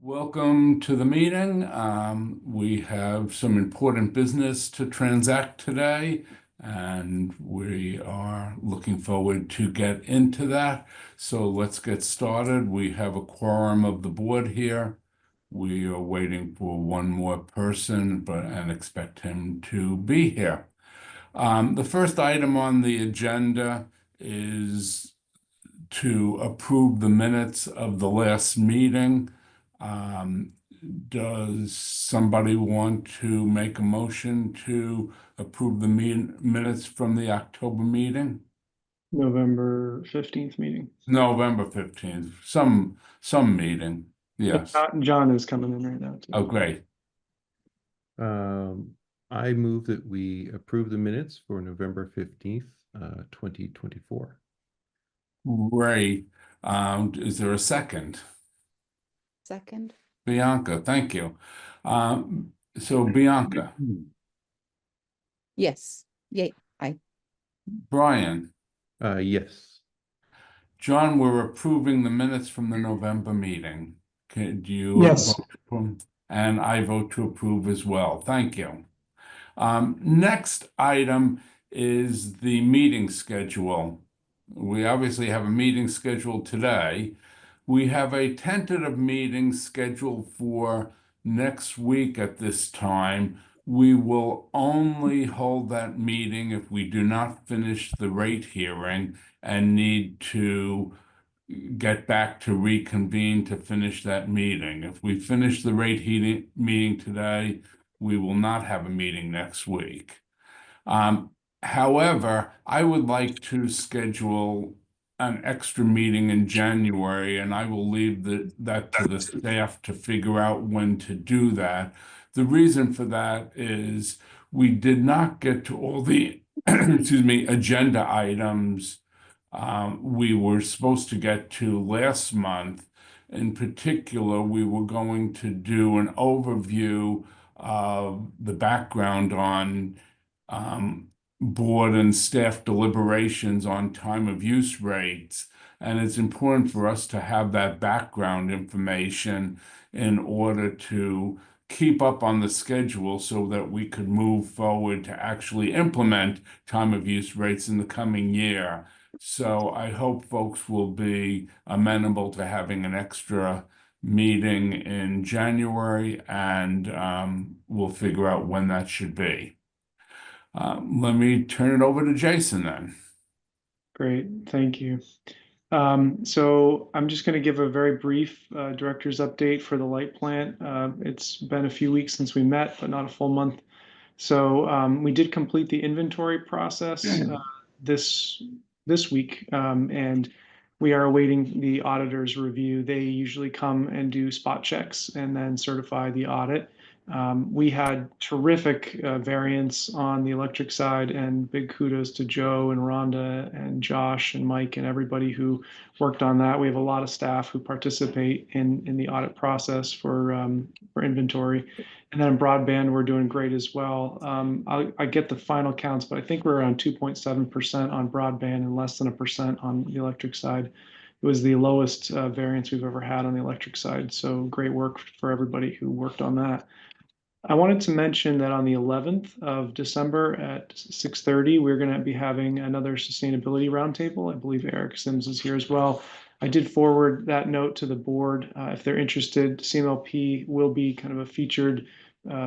Welcome to the meeting. We have some important business to transact today, and we are looking forward to get into that. So let's get started. We have a quorum of the board here. We are waiting for one more person, and expect him to be here. The first item on the agenda is to approve the minutes of the last meeting. Um, does somebody want to make a motion to approve the minutes from the October meeting? November 15th meeting. November 15th, some meeting, yes. John is coming in right now too. Oh, great. I move that we approve the minutes for November 15th, 2024. Great. Is there a second? Second. Bianca, thank you. So Bianca, Yes. Yay. Aye. Brian, Yes. John, we're approving the minutes from the November meeting. Could you? Yes. vote to approve? And I vote to approve as well. Thank you. Next item is the meeting schedule. We obviously have a meeting scheduled today. We have a tentative meeting scheduled for next week at this time. We will only hold that meeting if we do not finish the rate hearing and need to get back to reconvene to finish that meeting. If we finish the rate meeting today, we will not have a meeting next week. However, I would like to schedule an extra meeting in January, and I will leave that to the staff to figure out when to do that. The reason for that is we did not get to all the agenda items we were supposed to get to last month. In particular, we were going to do an overview of the background on board and staff deliberations on time of use rates. And it's important for us to have that background information in order to keep up on the schedule so that we could move forward to actually implement time of use rates in the coming year. So I hope folks will be amenable to having an extra meeting in January, and we'll figure out when that should be. Let me turn it over to Jason then. Great, thank you. So I'm just going to give a very brief director's update for the light plant. It's been a few weeks since we met, but not a full month. So we did complete the inventory process this week, and we are awaiting the auditor's review. They usually come and do spot checks and then certify the audit. We had terrific variance on the electric side, and big kudos to Joe and Rhonda and Josh and Mike and everybody who worked on that. We have a lot of staff who participate in the audit process for inventory. And then in broadband, we're doing great as well. I get the final counts, but I think we're around 2.7% on broadband and less than 1% on the electric side. It was the lowest variance we've ever had on the electric side. So great work for everybody who worked on that. I wanted to mention that on the 11th of December at 6:30, we're going to be having another sustainability roundtable. I believe Eric Sims is here as well. I did forward that note to the board. If they're interested, CMLP will be kind of a featured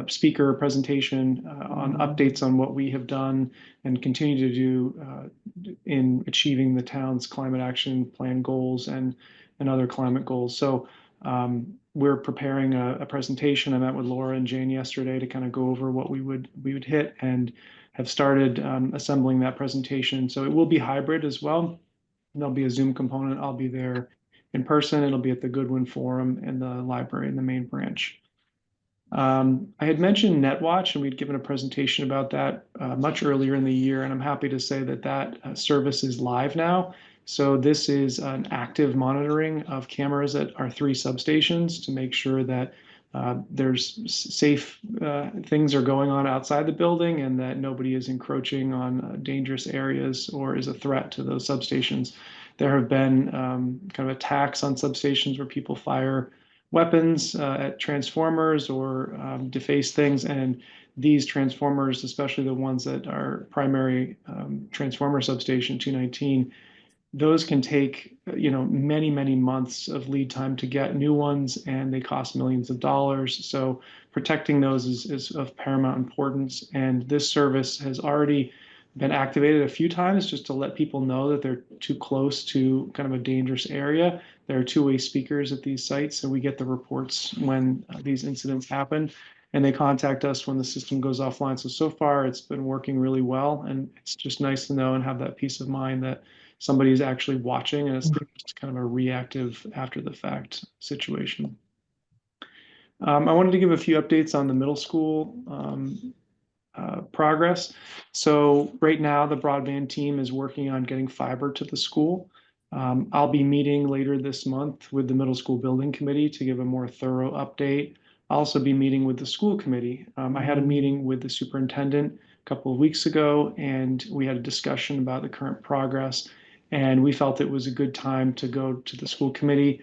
speaker presentation on updates on what we have done and continue to do in achieving the town's climate action plan goals and other climate goals. So we're preparing a presentation. I met with Laura and Jane yesterday to kind of go over what we would hit, and have started assembling that presentation. So it will be hybrid as well. There'll be a Zoom component. I'll be there in person. It'll be at the Goodwin Forum in the library in the main branch. I had mentioned NetWatch, and we'd given a presentation about that much earlier in the year, and I'm happy to say that that service is live now. So this is an active monitoring of cameras at our 3 substations to make sure that there's safe things are going on outside the building, and that nobody is encroaching on dangerous areas or is a threat to those substations. There have been kind of attacks on substations where people fire weapons at transformers or deface things. And these transformers, especially the ones that are primary transformer substation 219, those can take, many, many months of lead time to get new ones, and they cost millions of dollars. So protecting those is of paramount importance. And this service has already been activated a few times just to let people know that they're too close to kind of a dangerous area. There are two-way speakers at these sites, and we get the reports when these incidents happen, and they contact us when the system goes offline. So far, it's been working really well, and it's just nice to know and have that peace of mind that somebody is actually watching, and it's not just kind of a reactive after the fact situation. I wanted to give a few updates on the middle school progress. So right now, the broadband team is working on getting fiber to the school. I'll be meeting later this month with the middle school building committee to give a more thorough update. I'll also be meeting with the school committee. I had a meeting with the superintendent a couple of weeks ago, and we had a discussion about the current progress. And we felt it was a good time to go to the school committee.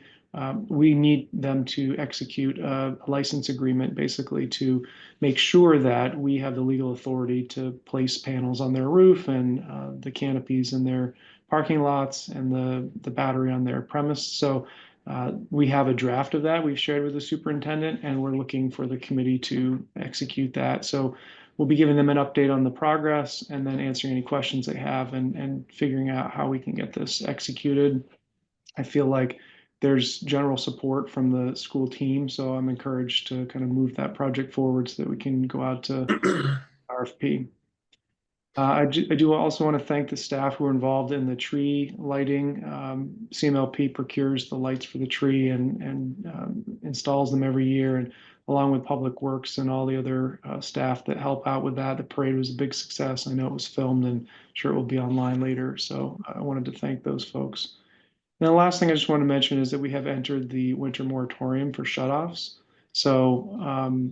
We need them to execute a license agreement, basically, to make sure that we have the legal authority to place panels on their roof and the canopies in their parking lots and the battery on their premise. So we have a draft of that we've shared with the superintendent, and we're looking for the committee to execute that. So we'll be giving them an update on the progress and then answering any questions they have and figuring out how we can get this executed. I feel like there's general support from the school team, so I'm encouraged to kind of move that project forward so that we can go out to RFP. I do also want to thank the staff who are involved in the tree lighting. CMLP procures the lights for the tree and installs them every year, and along with Public Works and all the other staff that help out with that. The parade was a big success. I know it was filmed, and I'm sure it will be online later. So I wanted to thank those folks. And the last thing I just want to mention is that we have entered the winter moratorium for shutoffs. So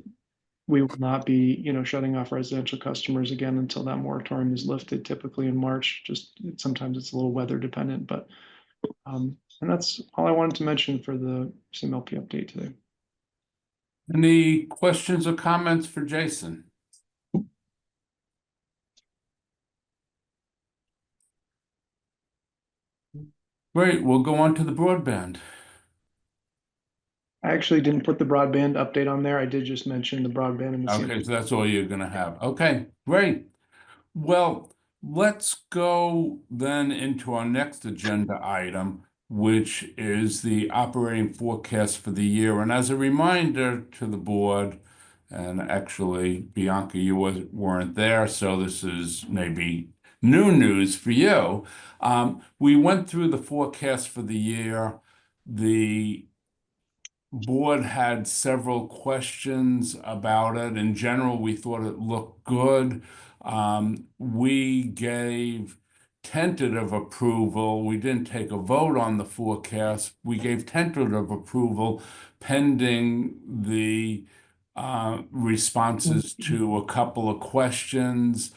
we will not be, shutting off residential customers again until that moratorium is lifted, typically in March. Just sometimes it's a little weather dependent, but and that's all I wanted to mention for the CMLP update today. Any questions or comments for Jason? Great, we'll go on to the broadband. I actually didn't put the broadband update on there. I did just mention the broadband and the Okay, so that's all you're gonna have. Okay, great. Well, let's go then into our next agenda item, which is the operating forecast for the year. And as a reminder to the board, and actually, Bianca, you weren't there, so this is maybe new news for you. We went through the forecast for the year. The board had several questions about it. In general, we thought it looked good. We gave tentative approval. We didn't take a vote on the forecast. We gave tentative approval pending the responses to a couple of questions.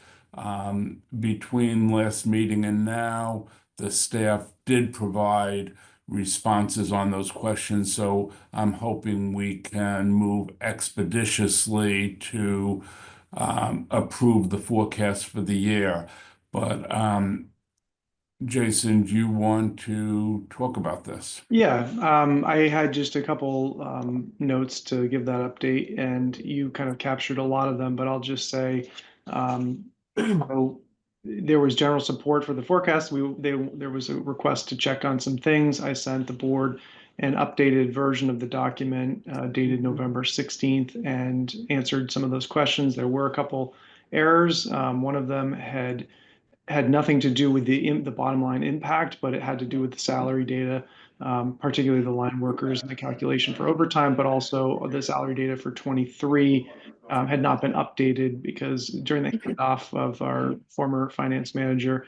Between last meeting and now, the staff did provide responses on those questions. So I'm hoping we can move expeditiously to approve the forecast for the year. But Jason, do you want to talk about this? Yeah, I had just a couple notes to give that update, and you kind of captured a lot of them, but I'll just say so there was general support for the forecast. There was a request to check on some things. I sent the board an updated version of the document dated November 16th and answered some of those questions. There were a couple errors. One of them had nothing to do with the bottom line impact, but it had to do with the salary data, particularly the line workers and the calculation for overtime, but also the salary data for 23 had not been updated because during the handoff of our former finance manager,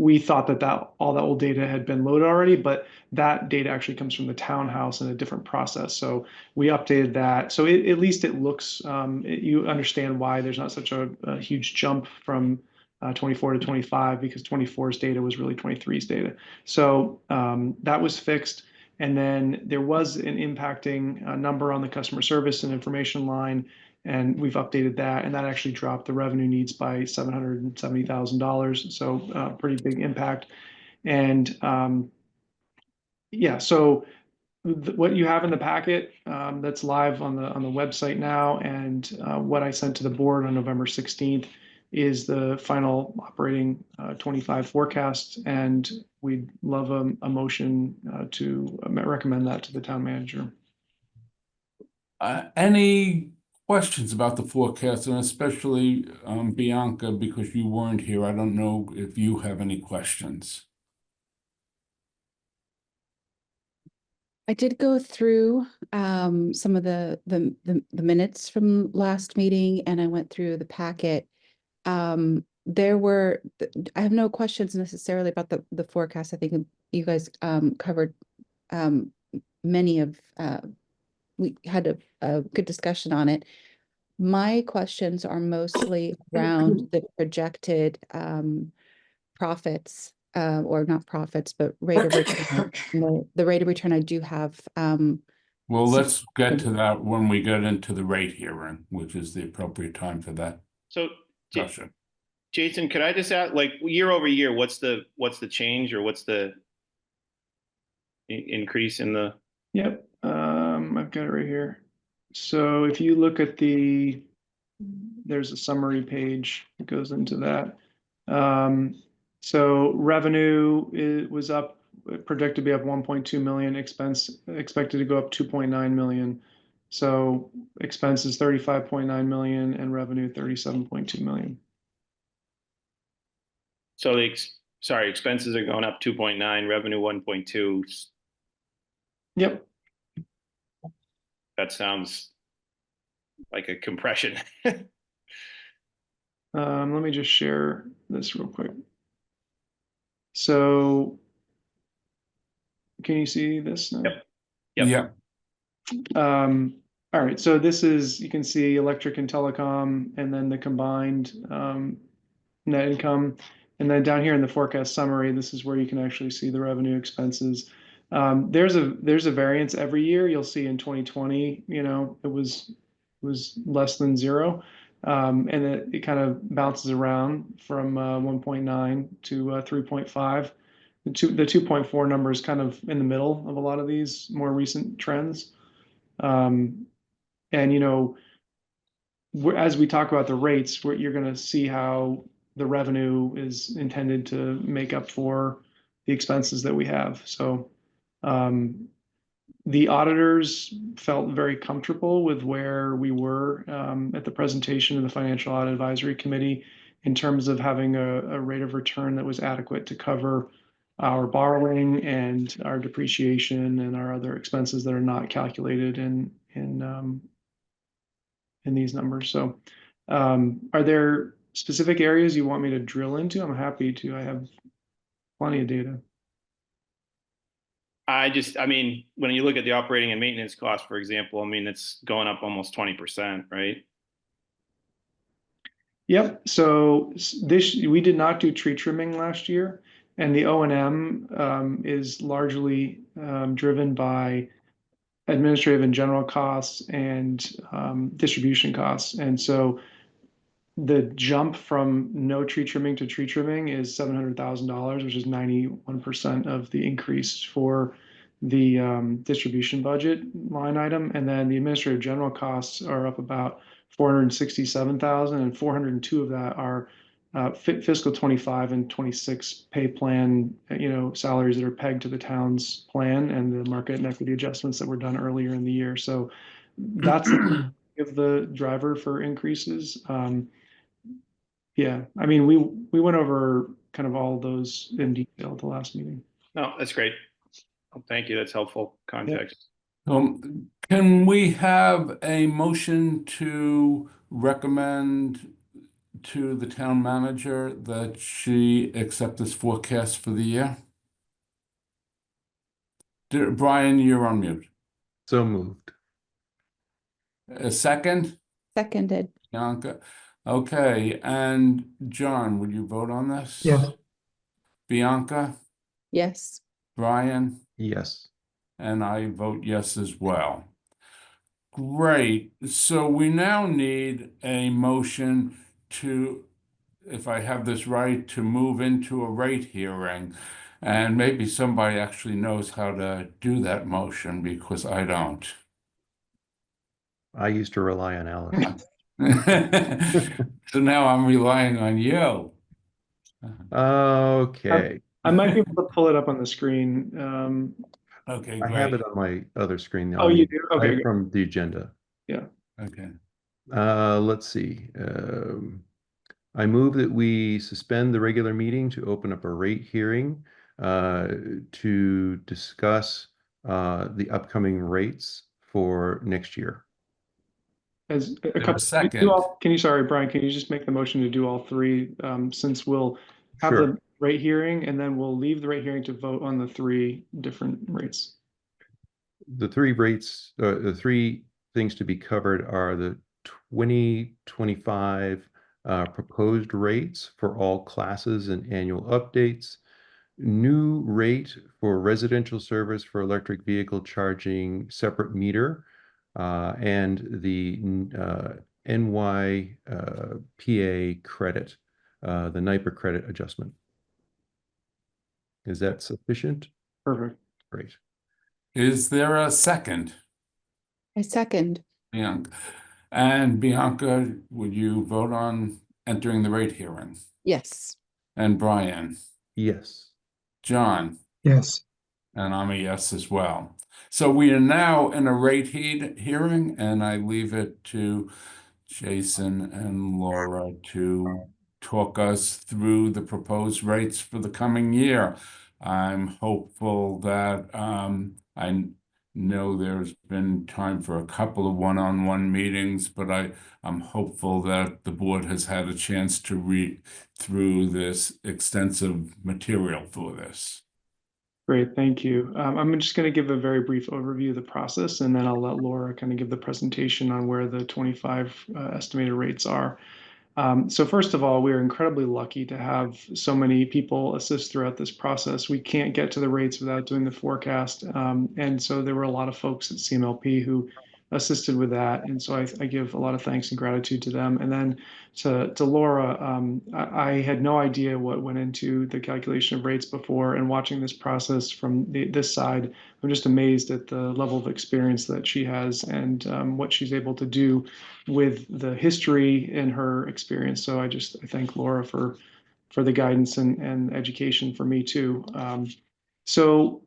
we thought that all that old data had been loaded already, but that data actually comes from the townhouse in a different process. So we updated that. So at least it looks, you understand why there's not such a huge jump from 24 to 25 because 24's data was really 23's data. So that was fixed. And then there was an impacting number on the customer service and information line, and we've updated that, and that actually dropped the revenue needs by $770,000. So pretty big impact. And yeah, so what you have in the packet that's live on the website now, and what I sent to the board on November 16th is the final operating 25 forecast, and we'd love a motion to recommend that to the town manager. Any questions about the forecast, and especially Bianca, because you weren't here. I don't know if you have any questions. I did go through some of the minutes from last meeting, and I went through the packet. There were, I have no questions necessarily about the forecast. I think you guys covered many of, we had a good discussion on it. My questions are mostly around the projected profits, or not profits, but rate of return. The rate of return I do have. Well, let's get to that when we get into the rate hearing, which is the appropriate time for that So, discussion. Jason, could I just ask, like, year over year, what's the change, or what's the increase in the? Yep, I've got it right here. So if you look at there's a summary page that goes into that. So revenue was up, projected to be up 1.2 million, expense expected to go up 2.9 million. So expenses 35.9 million and revenue 37.2 million. So sorry, expenses are going up 2.9, revenue 1.2. Yep. That sounds like a compression. Let me just share this real quick. So can you see this now? Yep. Yeah. All right, so this is, you can see electric and telecom, and then the combined net income. And then down here in the forecast summary, this is where you can actually see the revenue expenses. There's a variance every year. You'll see in 2020, it was less than zero. And it kind of bounces around from 1.9 to 3.5. The 2.4 number is kind of in the middle of a lot of these more recent trends. And as we talk about the rates, you're going to see how the revenue is intended to make up for the expenses that we have. So the auditors felt very comfortable with where we were at the presentation of the Financial Audit Advisory Committee in terms of having a rate of return that was adequate to cover our borrowing and our depreciation and our other expenses that are not calculated in these numbers. So are there specific areas you want me to drill into? I'm happy to. I have plenty of data. I mean, when you look at the operating and maintenance cost, for example, I mean, it's going up almost 20%, right? Yep. So we did not do tree trimming last year, and the O&M is largely driven by administrative and general costs and distribution costs. And so the jump from no tree trimming to tree trimming is $700,000, which is 91% of the increase for the distribution budget line item. And then the administrative general costs are up about 467,000, and 402 of that are fiscal 25 and 26 pay plan, salaries that are pegged to the town's plan and the market and equity adjustments that were done earlier in the year. So that's the driver for increases. Yeah, I mean, we went over kind of all of those in detail at the last meeting. No, that's great. Oh, thank you. That's helpful context. Can we have a motion to recommend to the town manager that she accept this forecast for the year? Brian, you're on mute. So moved. A second? Seconded. Bianca? Okay, and John, would you vote on this? Yes. Bianca? Yes. Brian? Yes. and I vote yes as well. Great. So we now need a motion to, if I have this right, to move into a rate hearing. And maybe somebody actually knows how to do that motion because I don't. I used to rely on Alice. So now I'm relying on you. Okay, I might be able to pull it up on the screen. Okay, I have great. it on my other screen. Oh, you do? I Okay, have good. from the agenda. Yeah. Okay. Let's see. I move that we suspend the regular meeting to open up a rate hearing to discuss the upcoming rates for next year. As a There's a couple, second. sorry, Brian, can you just make the motion to do all three? Since we'll have Sure. the rate hearing and then we'll leave the rate hearing to vote on the three different rates. The three things to be covered are the 2025 proposed rates for all classes and annual updates, new rate for residential service for electric vehicle charging separate meter, and the NYPA credit, the NYPA credit adjustment. Is that sufficient? Perfect. Great. Is there a second? I second. Bianca. And Bianca, would you vote on entering the rate hearing? Yes. And Brian, Yes. John, Yes. and I'm a yes as well. So we are now in a rate hearing, and I leave it to Jason and Laura to talk us through the proposed rates for the coming year. I'm hopeful that I know there's been time for a couple of one-on-one meetings, but I'm hopeful that the board has had a chance to read through this extensive material for this. Great, thank you. I'm just going to give a very brief overview of the process, and then I'll let Laura kind of give the presentation on where the 25 estimated rates are. So first of all, we are incredibly lucky to have so many people assist throughout this process. We can't get to the rates without doing the forecast. And so there were a lot of folks at CMLP who assisted with that. And so I give a lot of thanks and gratitude to them. And then to Laura, I had no idea what went into the calculation of rates before, and watching this process from this side, I'm just amazed at the level of experience that she has and what she's able to do with the history in her experience. So I thank Laura for the guidance and education for me too. So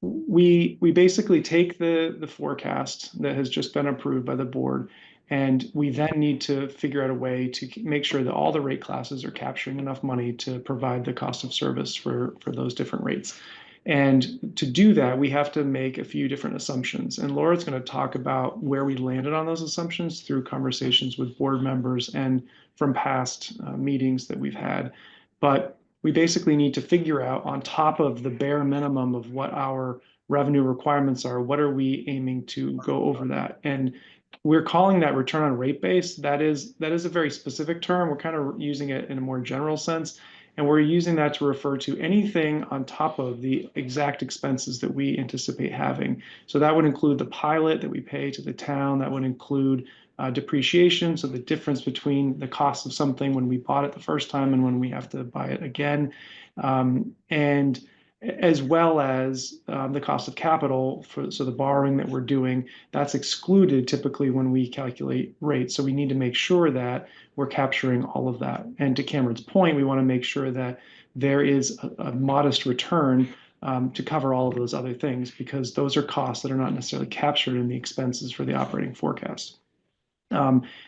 we basically take the forecast that has just been approved by the board, and we then need to figure out a way to make sure that all the rate classes are capturing enough money to provide the cost of service for those different rates. And to do that, we have to make a few different assumptions. And Laura's going to talk about where we landed on those assumptions through conversations with board members and from past meetings that we've had. But we basically need to figure out, on top of the bare minimum of what our revenue requirements are, what are we aiming to go over that? And we're calling that return on rate base. That is a very specific term. We're kind of using it in a more general sense. And we're using that to refer to anything on top of the exact expenses that we anticipate having. So that would include the pilot that we pay to the town. That would include depreciation, so the difference between the cost of something when we bought it the first time and when we have to buy it again. And as well as the cost of capital, so the borrowing that we're doing, that's excluded typically when we calculate rates. So we need to make sure that we're capturing all of that. And to Cameron's point, we want to make sure that there is a modest return to cover all of those other things, because those are costs that are not necessarily captured in the expenses for the operating forecast.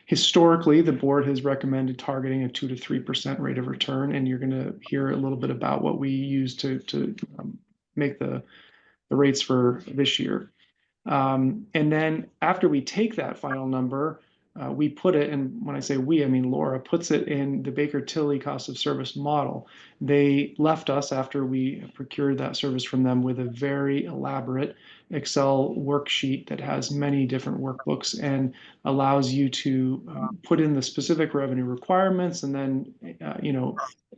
Historically, the board has recommended targeting a 2 to 3% rate of return, and you're going to hear a little bit about what we use to make the rates for this year. And then after we take that final number, we put it, and when I say we, I mean Laura puts it in the Baker Tilly cost of service model. They left us, after we procured that service from them, with a very elaborate Excel worksheet that has many different workbooks and allows you to put in the specific revenue requirements, and then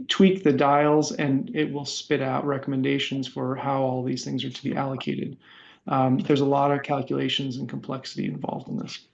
tweak the dials, and it will spit out recommendations for how all these things are to be allocated. There's a lot of calculations and complexity involved in this.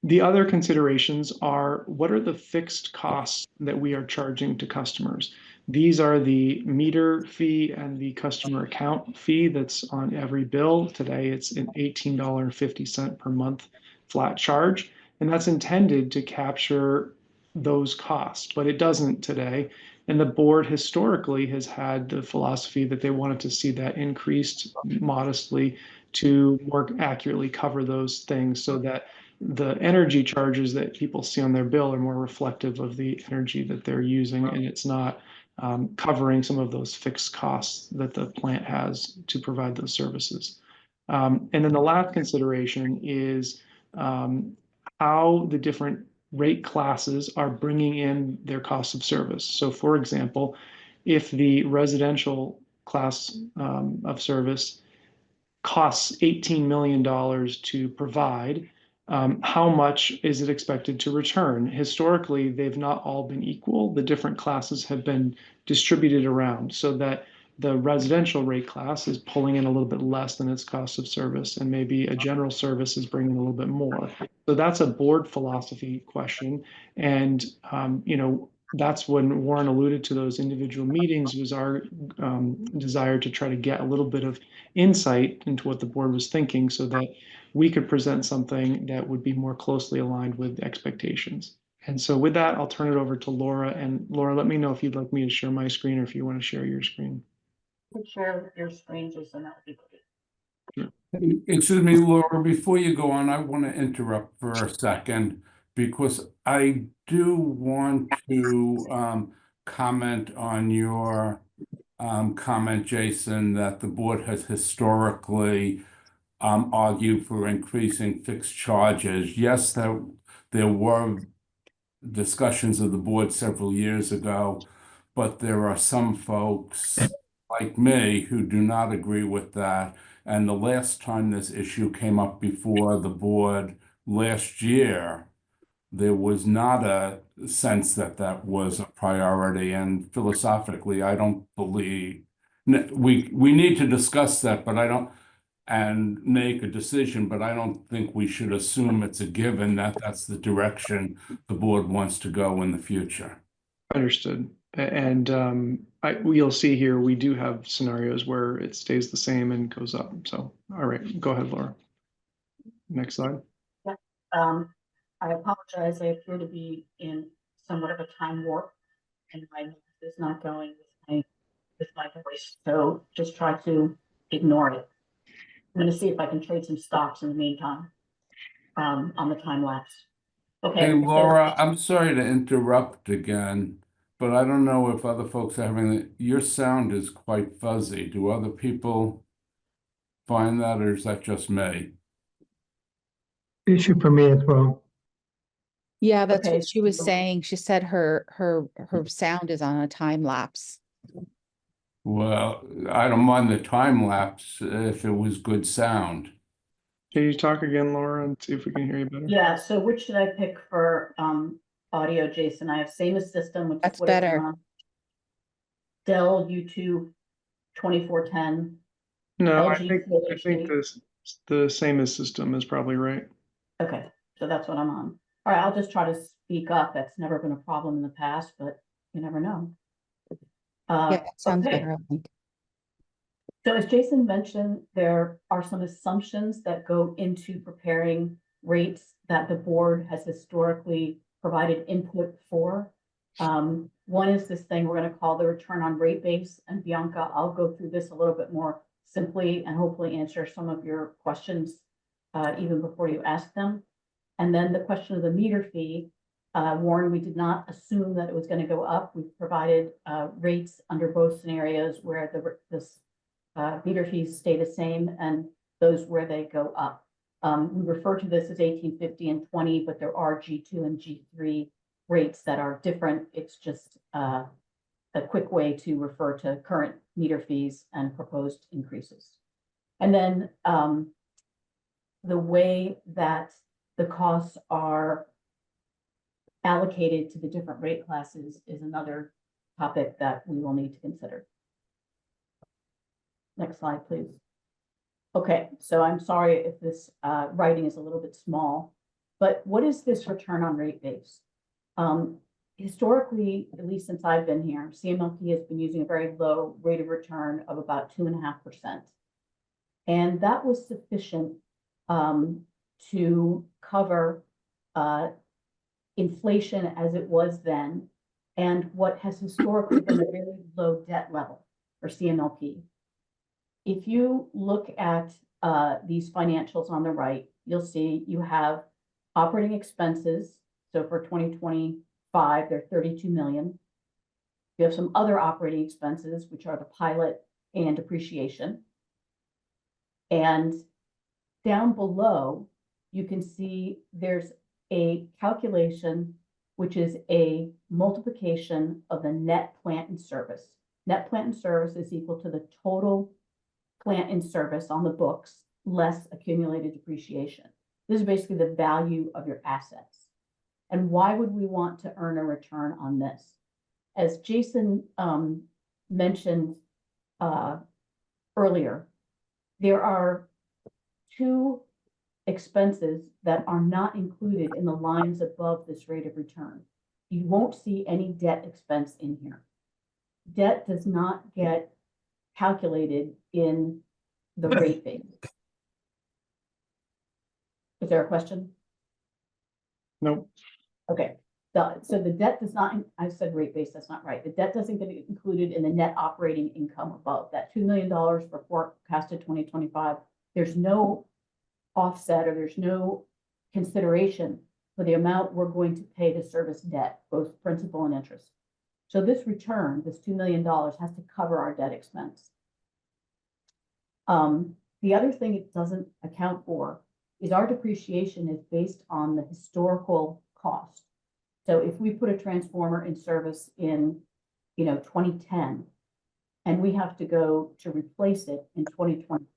The other considerations are, what are the fixed costs that we are charging to customers? These are the meter fee and the customer account fee that's on every bill. Today, it's an $18.50 per month flat charge, and that's intended to capture those costs, but it doesn't today. And the board historically has had the philosophy that they wanted to see that increased modestly to more accurately cover those things, so that the energy charges that people see on their bill are more reflective of the energy that they're using, and it's not covering some of those fixed costs that the plant has to provide those services. And then the last consideration is how the different rate classes are bringing in their cost of service. So for example, if the residential class of service costs $18 million to provide, how much is it expected to return? Historically, they've not all been equal. The different classes have been distributed around so that the residential rate class is pulling in a little bit less than its cost of service, and maybe a general service is bringing a little bit more. So that's a board philosophy question. And, that's when Warren alluded to those individual meetings, was our desire to try to get a little bit of insight into what the board was thinking, so that we could present something that would be more closely aligned with expectations. And so with that, I'll turn it over to Laura. And Laura, let me know if you'd like me to share my screen or if you want to share your screen. Share your screen, Jason, that would be great. Excuse me, Laura, before you go on, I want to interrupt for a second, because I do want to comment on your comment, Jason, that the board has historically argued for increasing fixed charges. Yes, there were discussions of the board several years ago, but there are some folks like me who do not agree with that. And the last time this issue came up before the board last year, there was not a sense that that was a priority. And philosophically, I don't believe we need to discuss that, but I don't, and make a decision, but I don't think we should assume it's a given that that's the direction the board wants to go in the future. Understood. And you'll see here, we do have scenarios where it stays the same and goes up. So, all right, go ahead, Laura. Next slide. I apologize. I appear to be in somewhat of a time warp, and my mouth is not going with my voice. So just try to ignore it. I'm going to see if I can trade some stocks in the meantime on the time lapse. Okay. Hey, Laura, I'm sorry to interrupt again, but I don't know if other folks are having your sound is quite fuzzy. Do other people find that, or is that just me? Issue for me as well. Yeah, that's Okay, what she was so- saying. She said her sound is on a time lapse. Well, I don't mind the time lapse if it was good sound. Can you talk again, Laura, and see if we can hear you better? Yeah, so which should I pick for audio, Jason? I have Samus system, which That's is what it's better. on. Dell YouTube 2410. No, I LG think HD. the same as system is probably right. Okay, so that's what I'm on. All right, I'll just try to speak up. That's never been a problem in the past, but you never know. Yeah, that sounds Okay. better, I think. So as Jason mentioned, there are some assumptions that go into preparing rates that the board has historically provided input for. One is this thing we're going to call the return on rate base. And Bianca, I'll go through this a little bit more simply and hopefully answer some of your questions even before you ask them. And then the question of the meter fee. Warren, we did not assume that it was going to go up. We've provided rates under both scenarios where this meter fees stay the same and those where they go up. We refer to this as 1850 and 20, but there are G2 and G3 rates that are different. It's just a quick way to refer to current meter fees and proposed increases. And then the way that the costs are allocated to the different rate classes is another topic that we will need to consider. Next slide, please. Okay, so I'm sorry if this writing is a little bit small, but what is this return on rate base? Historically, at least since I've been here, CMLP has been using a very low rate of return of about 2.5%. And that was sufficient to cover inflation as it was then, and what has historically been a very low debt level for CMLP. If you look at these financials on the right, you'll see you have operating expenses. So for 2025, they're 32 million. You have some other operating expenses, which are the pilot and depreciation. And down below, you can see there's a calculation, which is a multiplication of the net plant in service. Net plant in service is equal to the total plant in service on the books, less accumulated depreciation. This is basically the value of your assets. And why would we want to earn a return on this? As Jason mentioned earlier, there are two expenses that are not included in the lines above this rate of return. You won't see any debt expense in here. Debt does not get calculated in the rate base. Is there a question? Nope. Okay, so the debt does not, I said rate base, that's not right. The debt doesn't get included in the net operating income above that $2 million for forecasted 2025. There's no offset, or there's no consideration for the amount we're going to pay to service debt, both principal and interest. So this return, this $2 million, has to cover our debt expense. The other thing it doesn't account for is our depreciation is based on the historical cost. So if we put a transformer in service in 2010, and we have to go to replace it in 2025,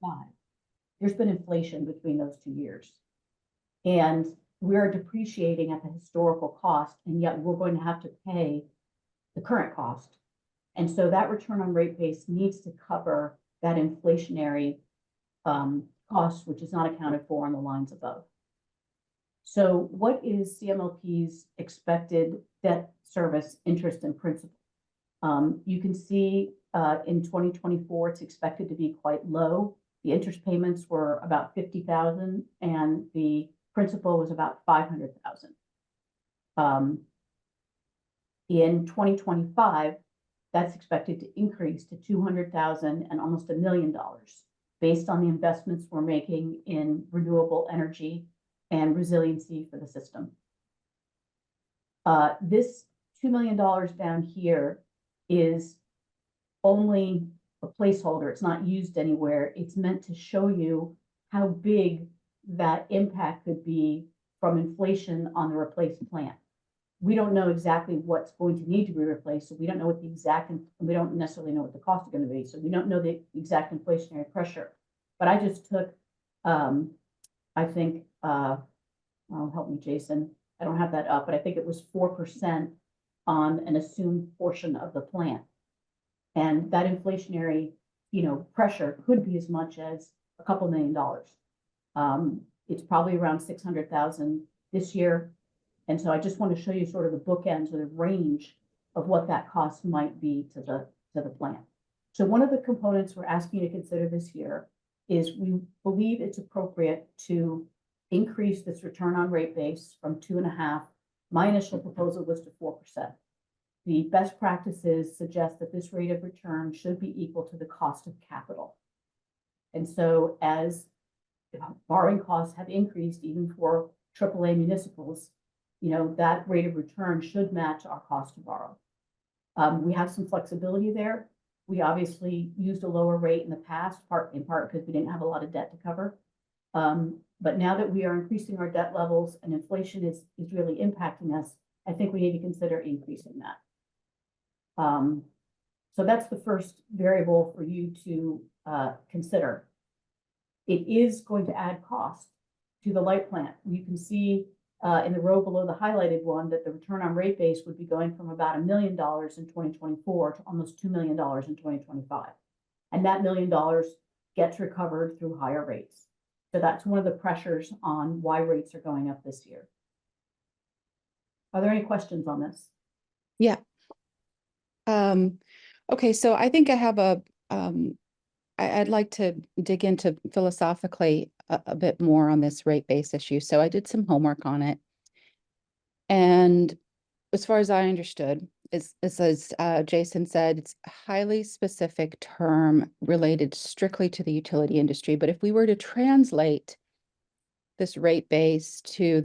there's been inflation between those 2 years. And we're depreciating at the historical cost, and yet we're going to have to pay the current cost. And so that return on rate base needs to cover that inflationary cost, which is not accounted for on the lines above. So what is CMLP's expected debt service interest and principal? You can see in 2024, it's expected to be quite low. The interest payments were about 50,000 and the principal was about 500,000. In 2025, that's expected to increase to 200,000 and almost $1 million based on the investments we're making in renewable energy and resiliency for the system. This $2 million down here is only a placeholder. It's not used anywhere. It's meant to show you how big that impact could be from inflation on the replaced plant. We don't know exactly what's going to need to be replaced, so we don't know what the exact, and we don't necessarily know what the costs are going to be, so we don't know the exact inflationary pressure. But I just took, I think, help me, Jason, I don't have that up, but I think it was 4% on an assumed portion of the plant. And that inflationary, pressure could be as much as a couple $1 million. It's probably around 600,000 this year. And so I just want to show you sort of the bookends or the range of what that cost might be to the plant. So one of the components we're asking you to consider this year is we believe it's appropriate to increase this return on rate base from 2.5. My initial proposal was to 4%. The best practices suggest that this rate of return should be equal to the cost of capital. And so as borrowing costs have increased, even for AAA municipals, that rate of return should match our cost to borrow. We have some flexibility there. We obviously used a lower rate in the past, in part because we didn't have a lot of debt to cover. But now that we are increasing our debt levels and inflation is really impacting us, I think we need to consider increasing that. So that's the first variable for you to consider. It is going to add cost to the light plant. You can see in the row below the highlighted one that the return on rate base would be going from about $1 million in 2024 to almost $2 million in 2025. And that $1 million gets recovered through higher rates. So that's one of the pressures on why rates are going up this year. Are there any questions on this? Yeah. Okay, so I think I have I'd like to dig into philosophically a bit more on this rate base issue. So I did some homework on it. And as far as I understood, it's as Jason said, it's a highly specific term related strictly to the utility industry. But if we were to translate this rate base to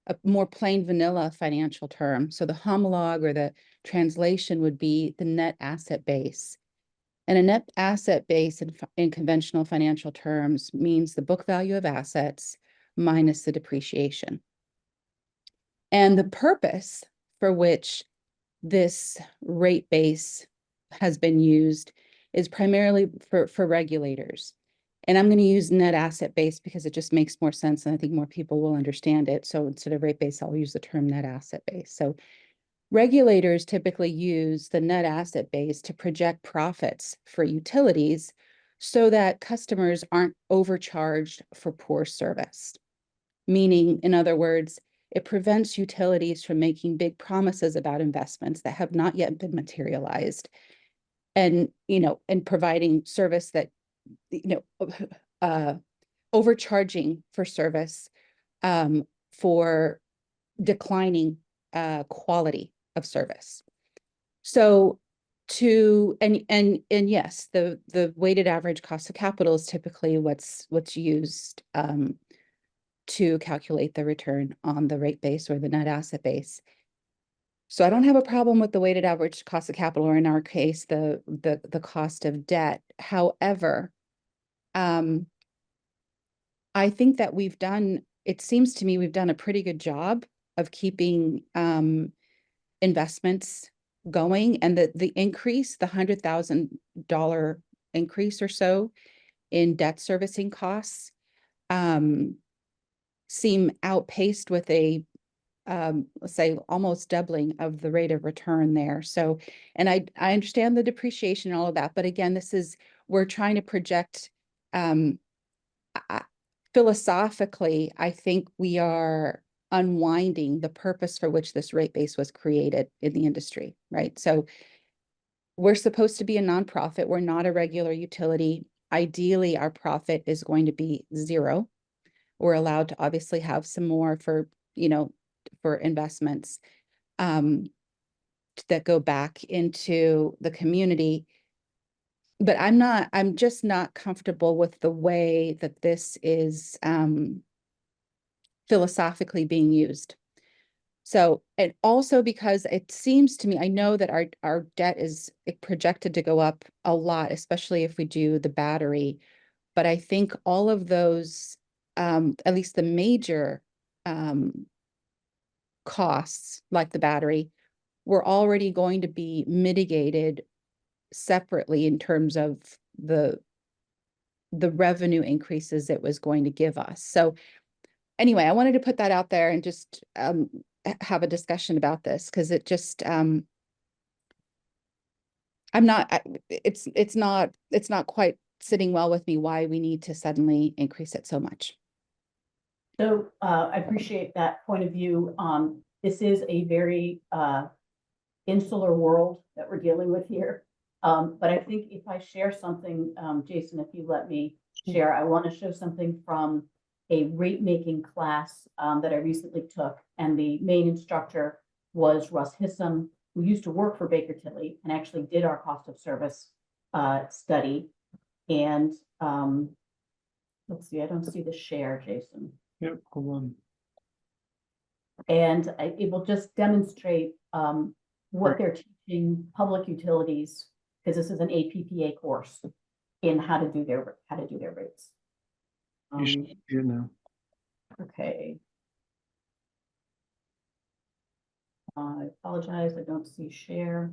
a more plain vanilla financial term, so the homologue or the translation would be the net asset base. And a net asset base in conventional financial terms means the book value of assets minus the depreciation. And the purpose for which this rate base has been used is primarily for regulators. And I'm going to use net asset base because it just makes more sense and I think more people will understand it. So instead of rate base, I'll use the term net asset base. So regulators typically use the net asset base to project profits for utilities so that customers aren't overcharged for poor service. Meaning, in other words, it prevents utilities from making big promises about investments that have not yet been materialized and providing service that, overcharging for service for declining quality of service. So and yes, the weighted average cost of capital is typically what's used to calculate the return on the rate base or the net asset base. So I don't have a problem with the weighted average cost of capital, or in our case, the cost of debt. However, I think that it seems to me we've done a pretty good job of keeping investments going, and the increase, the $100,000 increase or so in debt servicing costs seem outpaced with a let's say almost doubling of the rate of return there. So, and I understand the depreciation and all of that, but again, we're trying to project philosophically, I think we are unwinding the purpose for which this rate base was created in the industry, right? So we're supposed to be a nonprofit. We're not a regular utility. Ideally, our profit is going to be zero. We're allowed to obviously have some more for investments that go back into the community. But I'm just not comfortable with the way that this is philosophically being used. So, and also because it seems to me, I know that our debt is projected to go up a lot, especially if we do the battery. But I think all of those, at least the major costs, like the battery, were already going to be mitigated separately in terms of the revenue increases it was going to give us. So anyway, I wanted to put that out there and just have a discussion about this, because it just it's not quite sitting well with me why we need to suddenly increase it so much. So I appreciate that point of view. This is a very insular world that we're dealing with here. But I think if I share something, Jason, if you let me share, I want to show something from a rate making class that I recently took. And the main instructor was Russ Hissam, who used to work for Baker Tilly and actually did our cost of service study. And let's see, I don't see the share, Jason. Yep, hold on. And it will just demonstrate what they're teaching public utilities, because this is an APPA course in how to do their rates. You should see it now. Okay. I apologize, I don't see share.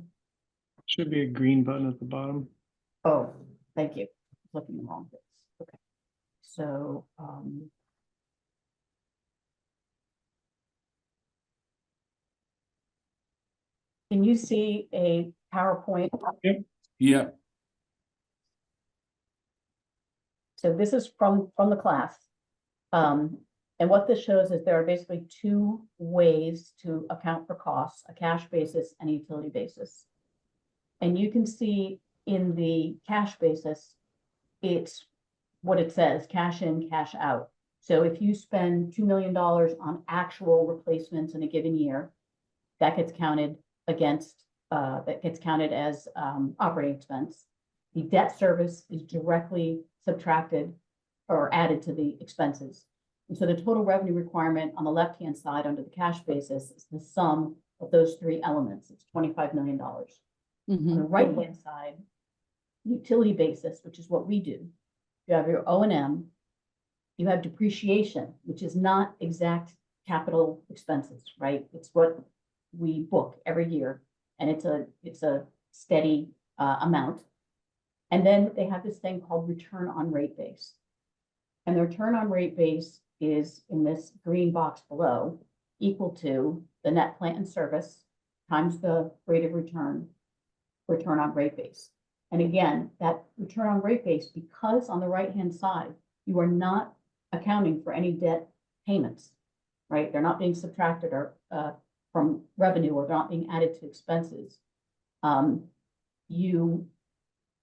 Should be a green button at the bottom. Oh, thank you. Looking in the wrong place. Okay. So can you see a PowerPoint? Yeah, So this is from the class. And what this shows is there are basically two ways to account for costs, a cash basis and a utility basis. And you can see in the cash basis, it's what it says, cash in, cash out. So if you spend $2 million on actual replacements in a given year, that gets counted against, that gets counted as operating expense. The debt service is directly subtracted or added to the expenses. And so the total revenue requirement on the left-hand side under the cash basis is the sum of those three elements. It's $25 million. On the Mhm. right-hand side, utility basis, which is what we do. You have your O&M, you have depreciation, which is not exact capital expenses, right? It's what we book every year, and it's a steady amount. And then they have this thing called return on rate base. And the return on rate base is in this green box below, equal to the net plant and service times the rate of return on rate base. And again, that return on rate base, because on the right-hand side, you are not accounting for any debt payments, right? They're not being subtracted or from revenue, or they're not being added to expenses. You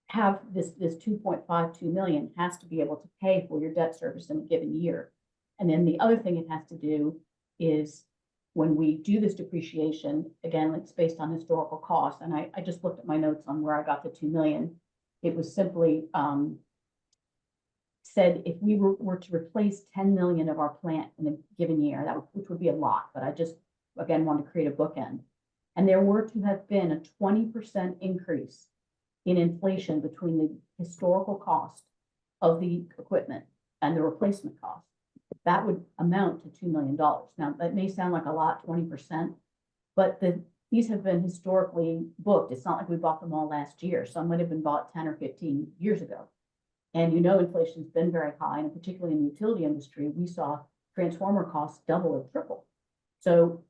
have this 2.52 million has to be able to pay for your debt service in a given year. And then the other thing it has to do is when we do this depreciation, again, it's based on historical cost. And I just looked at my notes on where I got the 2 million. It was simply said if we were to replace 10 million of our plant in a given year, which would be a lot, but I just, again, wanted to create a bookend. And there were to have been a 20% increase in inflation between the historical cost of the equipment and the replacement cost. That would amount to $2 million. Now, that may sound like a lot, 20%, but these have been historically booked. It's not like we bought them all last year. Some might have been bought 10 or 15 years ago. And inflation's been very high, and particularly in the utility industry, we saw transformer costs double or triple. So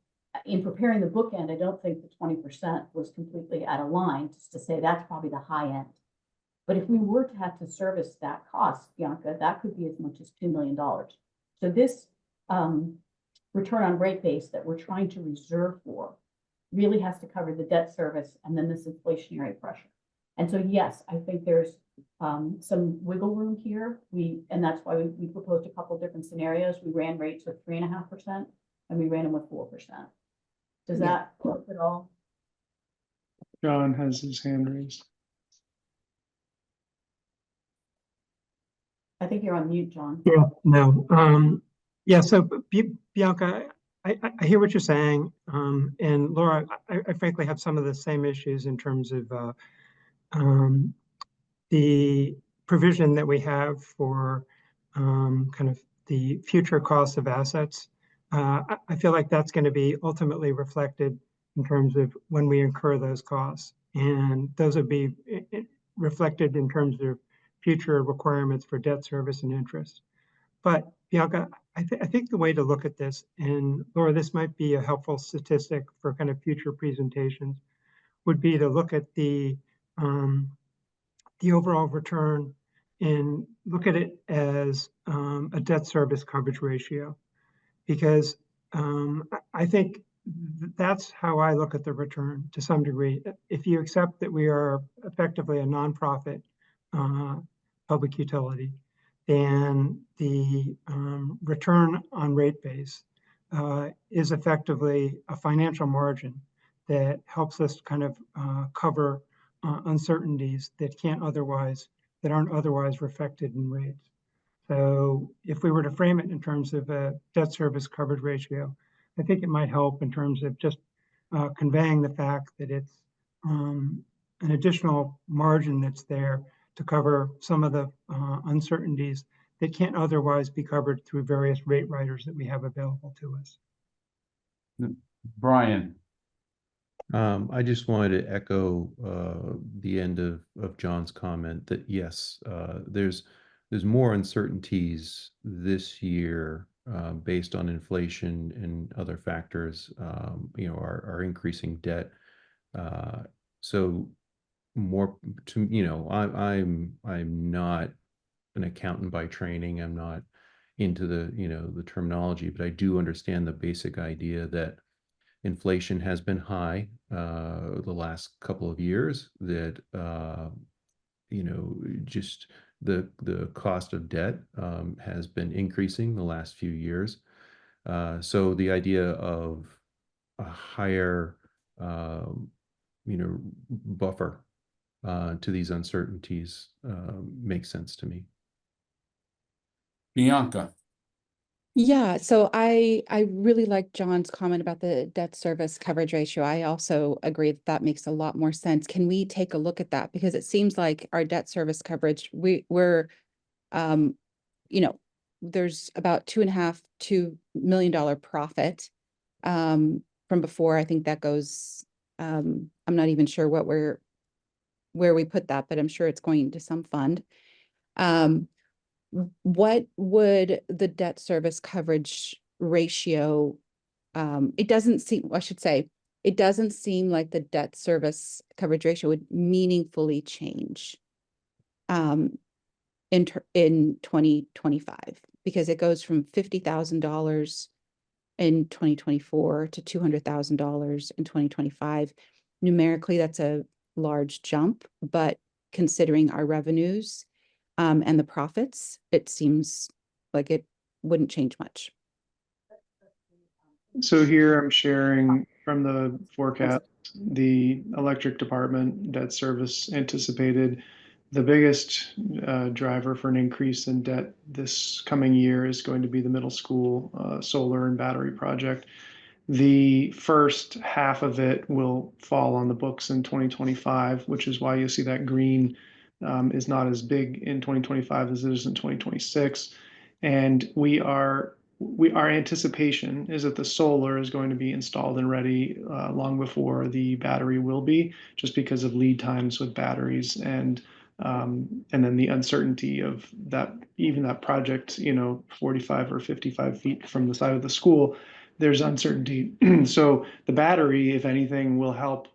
in preparing the bookend, I don't think the 20% was completely out of line, just to say that's probably the high end. But if we were to have to service that cost, Bianca, that could be as much as $2 million. So this return on rate base that we're trying to reserve for really has to cover the debt service and then this inflationary pressure. And so, yes, I think there's some wiggle room here. And that's why we proposed a couple of different scenarios. We ran rates with 3.5% and we ran them with 4%. Does that help at all? John has his hand raised. I think you're on mute, John. Yeah, no. Yeah, so Bianca, I hear what you're saying. And Laura, I frankly have some of the same issues in terms of the provision that we have for kind of the future costs of assets. I feel like that's going to be ultimately reflected in terms of when we incur those costs. And those would be reflected in terms of future requirements for debt service and interest. But Bianca, I think the way to look at this, and Laura, this might be a helpful statistic for kind of future presentations, would be to look at the overall return and look at it as a debt service coverage ratio, because I think that's how I look at the return to some degree. If you accept that we are effectively a nonprofit public utility, then the return on rate base is effectively a financial margin that helps us kind of cover uncertainties that aren't otherwise reflected in rates. So if we were to frame it in terms of a debt service coverage ratio, I think it might help in terms of just conveying the fact that it's an additional margin that's there to cover some of the uncertainties that can't otherwise be covered through various rate riders that we have available to us. Brian. I just wanted to echo the end of John's comment that yes, there's more uncertainties this year based on inflation and other factors, our increasing debt. So more to, I'm not an accountant by training. I'm not into the, the terminology, but I do understand the basic idea that inflation has been high the last couple of years, that just the cost of debt has been increasing the last few years. So the idea of a higher buffer to these uncertainties makes sense to me. Bianca. Yeah, so I really like John's comment about the debt service coverage ratio. I also agree that that makes a lot more sense. Can we take a look at that? Because it seems like our debt service coverage, we're there's about $2.5 million profit from before. I think that goes, I'm not even sure where we put that, but I'm sure it's going to some fund. What would the debt service coverage ratio, it doesn't seem, I should say, it doesn't seem like the debt service coverage ratio would meaningfully change in 2025, because it goes from $50,000 in 2024 to $200,000 in 2025. Numerically, that's a large jump, but considering our revenues and the profits, it seems like it wouldn't change much. So here I'm sharing from the forecast, the electric department debt service anticipated. The biggest driver for an increase in debt this coming year is going to be the middle school solar and battery project. The first half of it will fall on the books in 2025, which is why you see that green is not as big in 2025 as it is in 2026. And our anticipation is that the solar is going to be installed and ready long before the battery will be, just because of lead times with batteries and then the uncertainty of that, even that project, 45 or 55 feet from the side of the school, there's uncertainty. So the battery, if anything, will help,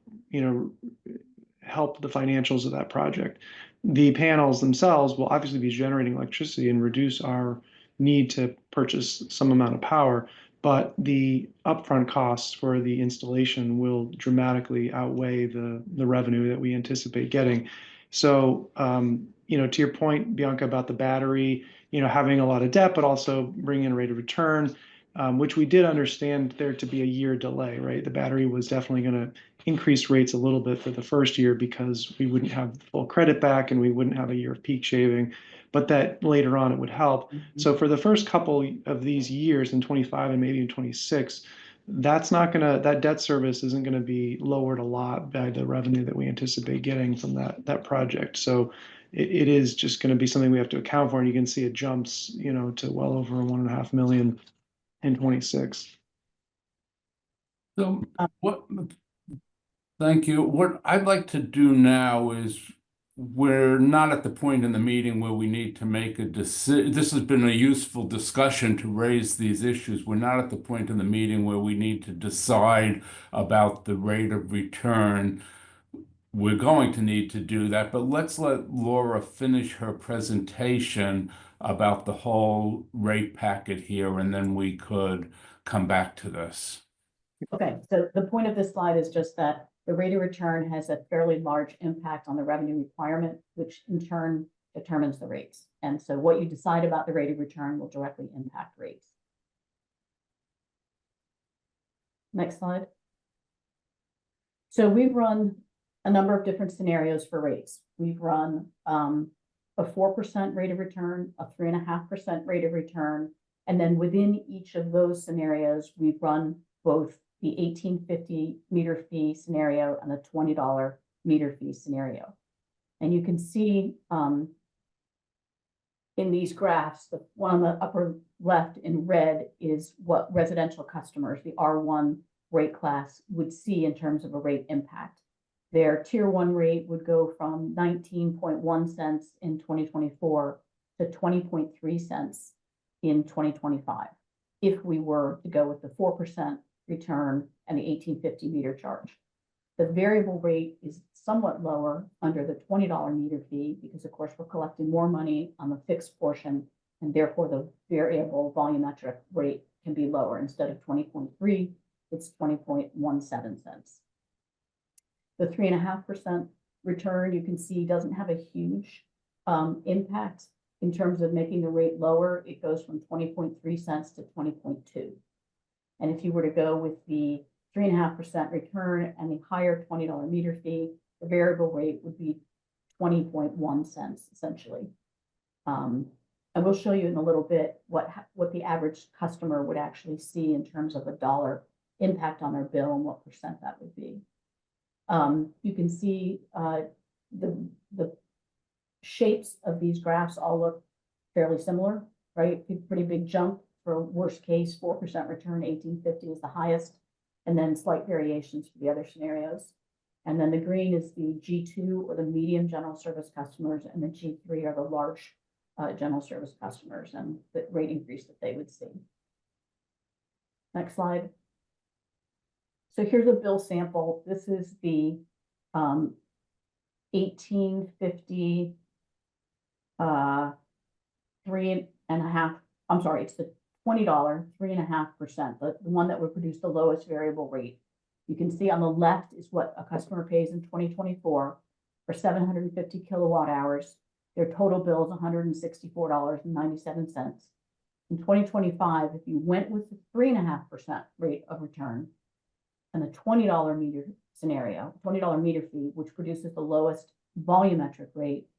help the financials of that project. The panels themselves will obviously be generating electricity and reduce our need to purchase some amount of power, but the upfront costs for the installation will dramatically outweigh the revenue that we anticipate getting. So, to your point, Bianca, about the battery, having a lot of debt, but also bringing in a rate of return, which we did understand there to be a year delay, right? The battery was definitely going to increase rates a little bit for the first year because we wouldn't have the full credit back and we wouldn't have a year of peak shaving, but that later on it would help. So for the first couple of these years in 25 and maybe in 26, that debt service isn't going to be lowered a lot by the revenue that we anticipate getting from that project. So it is just going to be something we have to account for, and you can see it jumps, to well over 1.5 million in 26. So thank you. What I'd like to do now is, we're not at the point in the meeting where we need to make a decision. This has been a useful discussion to raise these issues. We're not at the point in the meeting where we need to decide about the rate of return. We're going to need to do that, but let's let Laura finish her presentation about the whole rate packet here, and then we could come back to this. Okay, so the point of this slide is just that the rate of return has a fairly large impact on the revenue requirement, which in turn determines the rates. And so what you decide about the rate of return will directly impact rates. Next slide. So we've run a number of different scenarios for rates. We've run a 4% rate of return, a 3.5% rate of return, and then within each of those scenarios, we've run both the 1850 meter fee scenario and the $20 meter fee scenario. And you can see in these graphs, the one on the upper left in red is what residential customers, the R1 rate class, would see in terms of a rate impact. Their tier 1 rate would go from 19.1 cents in 2024 to 20.3 cents in 2025, if we were to go with the 4% return and the 1850 meter charge. The variable rate is somewhat lower under the $20 meter fee because of course we're collecting more money on the fixed portion and therefore the variable volumetric rate can be lower. Instead of 20.3, it's 20.17 cents. The 3.5% return you can see doesn't have a huge impact in terms of making the rate lower. It goes from 20.3 cents to 20.2. And if you were to go with the 3.5% return and the higher $20 meter fee, the variable rate would be 20.1 cents essentially. And we'll show you in a little bit what the average customer would actually see in terms of a dollar impact on their bill and what percent that would be. You can see the shapes of these graphs all look fairly similar, right? Pretty big jump for worst case, 4% return, 1850 is the highest, and then slight variations for the other scenarios. And then the green is the G2 or the medium general service customers, and the G3 are the large general service customers and the rate increase that they would see. Next slide. So here's a bill sample. This is the 1850 3.5. I'm sorry, it's the $20 3.5%, the one that would produce the lowest variable rate. You can see on the left is what a customer pays in 2024 for 750 kilowatt hours. Their total bill is $164.97. In 2025, if you went with the 3.5% rate of return and the $20 meter scenario, $20 meter fee, which produces the lowest volumetric rate,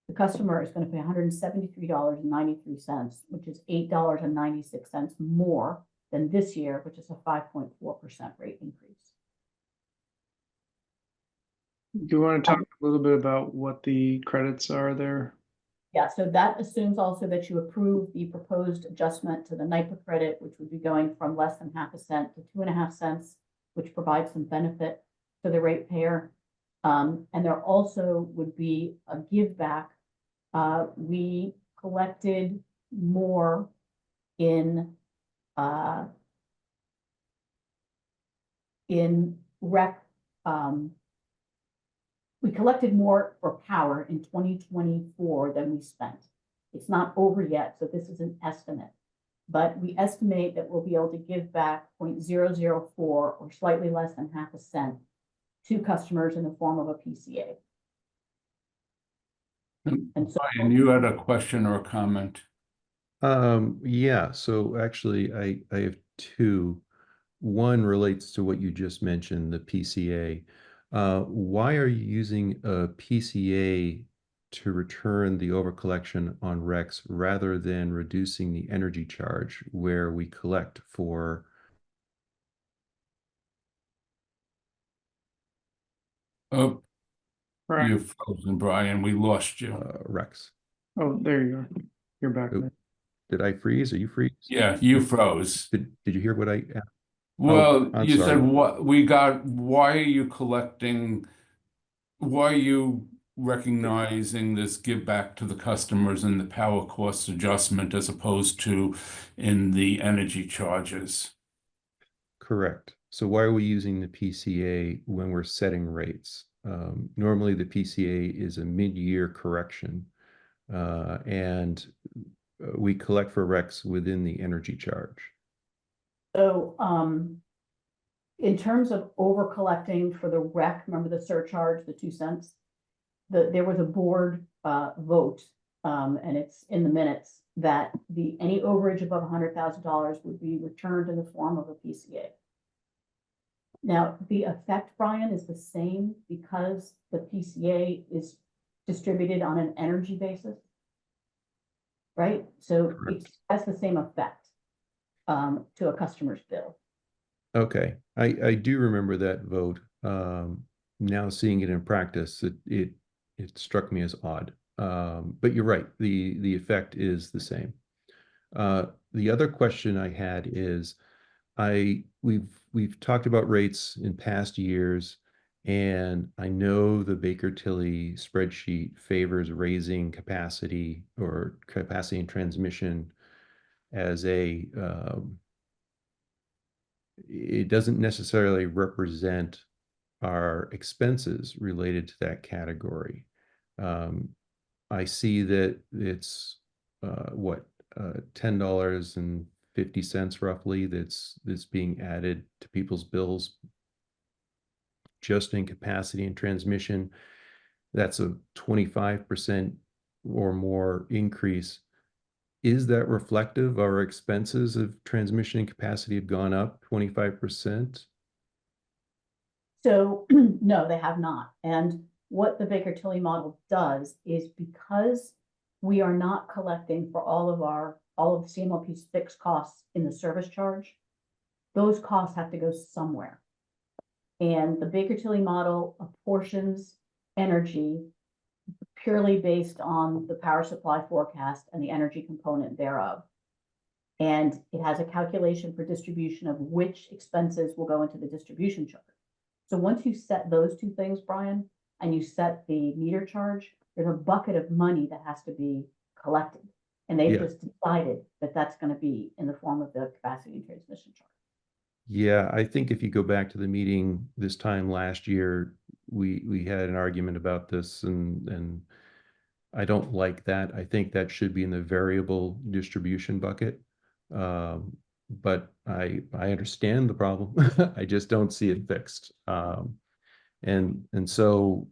the customer is going to pay $173.93, which is $8.96 more than this year, which is a 5.4% rate increase. Do you want to talk a little bit about what the credits are there? Yeah, so that assumes also that you approve the proposed adjustment to the NYPA credit, which would be going from less than 0.5 cent to 2.5 cents, which provides some benefit to the ratepayer. And there also would be a give back. We collected more in rec. We collected more for power in 2024 than we spent. It's not over yet, so this is an estimate. But we estimate that we'll be able to give back 0.004 or slightly less than 0.5 cent to customers in the form of a PCA. And so, And you had a question or a comment? Yeah, so actually I have two. One relates to what you just mentioned, the PCA. Why are you using a PCA to return the overcollection on RECs rather than reducing the energy charge where we collect for? Oh, Right. you've frozen, Brian. We lost you. RECs. Oh, there you are. You're back Oh, there. did I freeze? Are you freeze? Yeah, you froze. Did you hear what I asked? Well, I'm you sorry. said why are you collecting, why are you recognizing this give back to the customers in the power cost adjustment as opposed to in the energy charges? Correct. So why are we using the PCA when we're setting rates? Normally the PCA is a mid-year correction, and we collect for RECs within the energy charge. So in terms of over collecting for the REC, remember the surcharge, the 2 cents? There was a board vote, and it's in the minutes, that any overage above $100,000 would be returned in the form of a PCA. Now, the effect, Brian, is the same because the PCA is distributed on an energy basis, right? So it has the same effect to a customer's bill. Okay, I do remember that vote. Now seeing it in practice, it struck me as odd. But you're right, the effect is the same. The other question I had is, we've talked about rates in past years, and I know the Baker Tilly spreadsheet favors raising capacity or capacity and transmission as a it doesn't necessarily represent our expenses related to that category. I see that it's $10.50 roughly that's being added to people's bills just in capacity and transmission. That's a 25% or more increase. Is that reflective? Our expenses of transmission and capacity have gone up 25%? So, no, they have not. And what the Baker-Tilly model does is, because we are not collecting for all of CMLP's fixed costs in the service charge, those costs have to go somewhere. And the Baker-Tilly model apportions energy purely based on the power supply forecast and the energy component thereof. And it has a calculation for distribution of which expenses will go into the distribution charge. So once you set those two things, Brian, and you set the meter charge, there's a bucket of money that has to be collected. And they've just decided that that's going to be in the form of the capacity and transmission charge. Yeah, I think if you go back to the meeting this time last year, we had an argument about this, and I don't like that. I think that should be in the variable distribution bucket. But I understand the problem. I just don't see it fixed. And so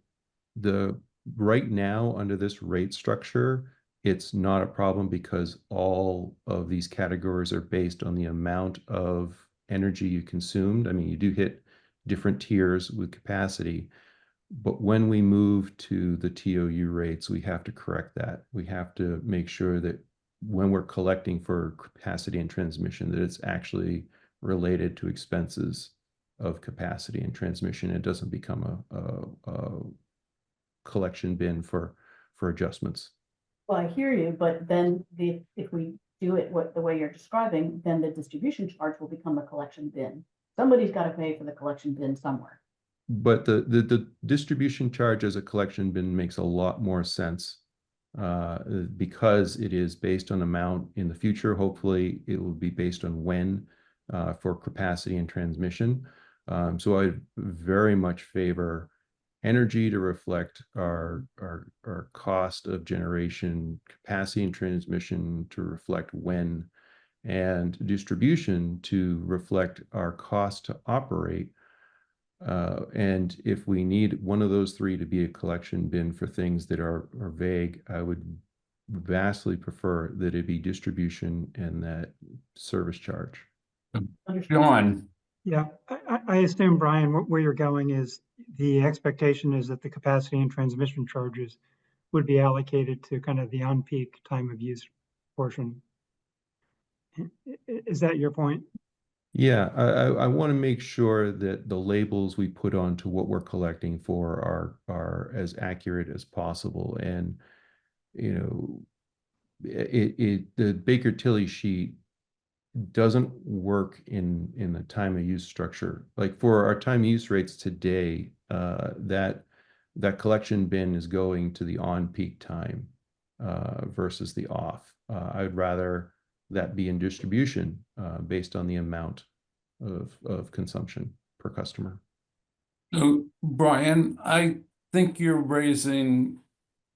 right now under this rate structure, it's not a problem because all of these categories are based on the amount of energy you consumed. I mean, you do hit different tiers with capacity, but when we move to the TOU rates, we have to correct that. We have to make sure that when we're collecting for capacity and transmission, that it's actually related to expenses of capacity and transmission. It doesn't become a collection bin for adjustments. Well, I hear you, but then if we do it the way you're describing, then the distribution charge will become a collection bin. Somebody's got to pay for the collection bin somewhere. But the distribution charge as a collection bin makes a lot more sense because it is based on amount in the future. Hopefully, it will be based on when for capacity and transmission. So I very much favor energy to reflect our cost of generation, capacity and transmission to reflect when, and distribution to reflect our cost to operate. And if we need one of those three to be a collection bin for things that are vague, I would vastly prefer that it be distribution and that service charge. John, Yeah, I assume, Brian, where you're going is the expectation is that the capacity and transmission charges would be allocated to kind of the on-peak time of use portion. Is that your point? Yeah, I want to make sure that the labels we put onto what we're collecting for are as accurate as possible. And, you know, the Baker-Tilly sheet doesn't work in the time of use structure. Like for our time of use rates today, that collection bin is going to the on-peak time versus the off. I'd rather that be in distribution based on the amount of consumption per customer. so Brian, I think you're raising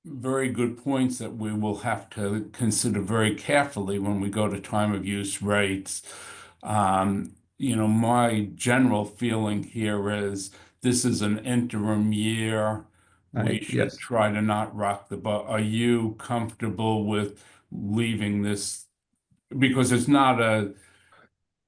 very good points that we will have to consider very carefully when we go to time of use rates. You know, my general feeling here is this is an interim year. We should Yes. try to not rock the boat. Are you comfortable with leaving this? Because it's not a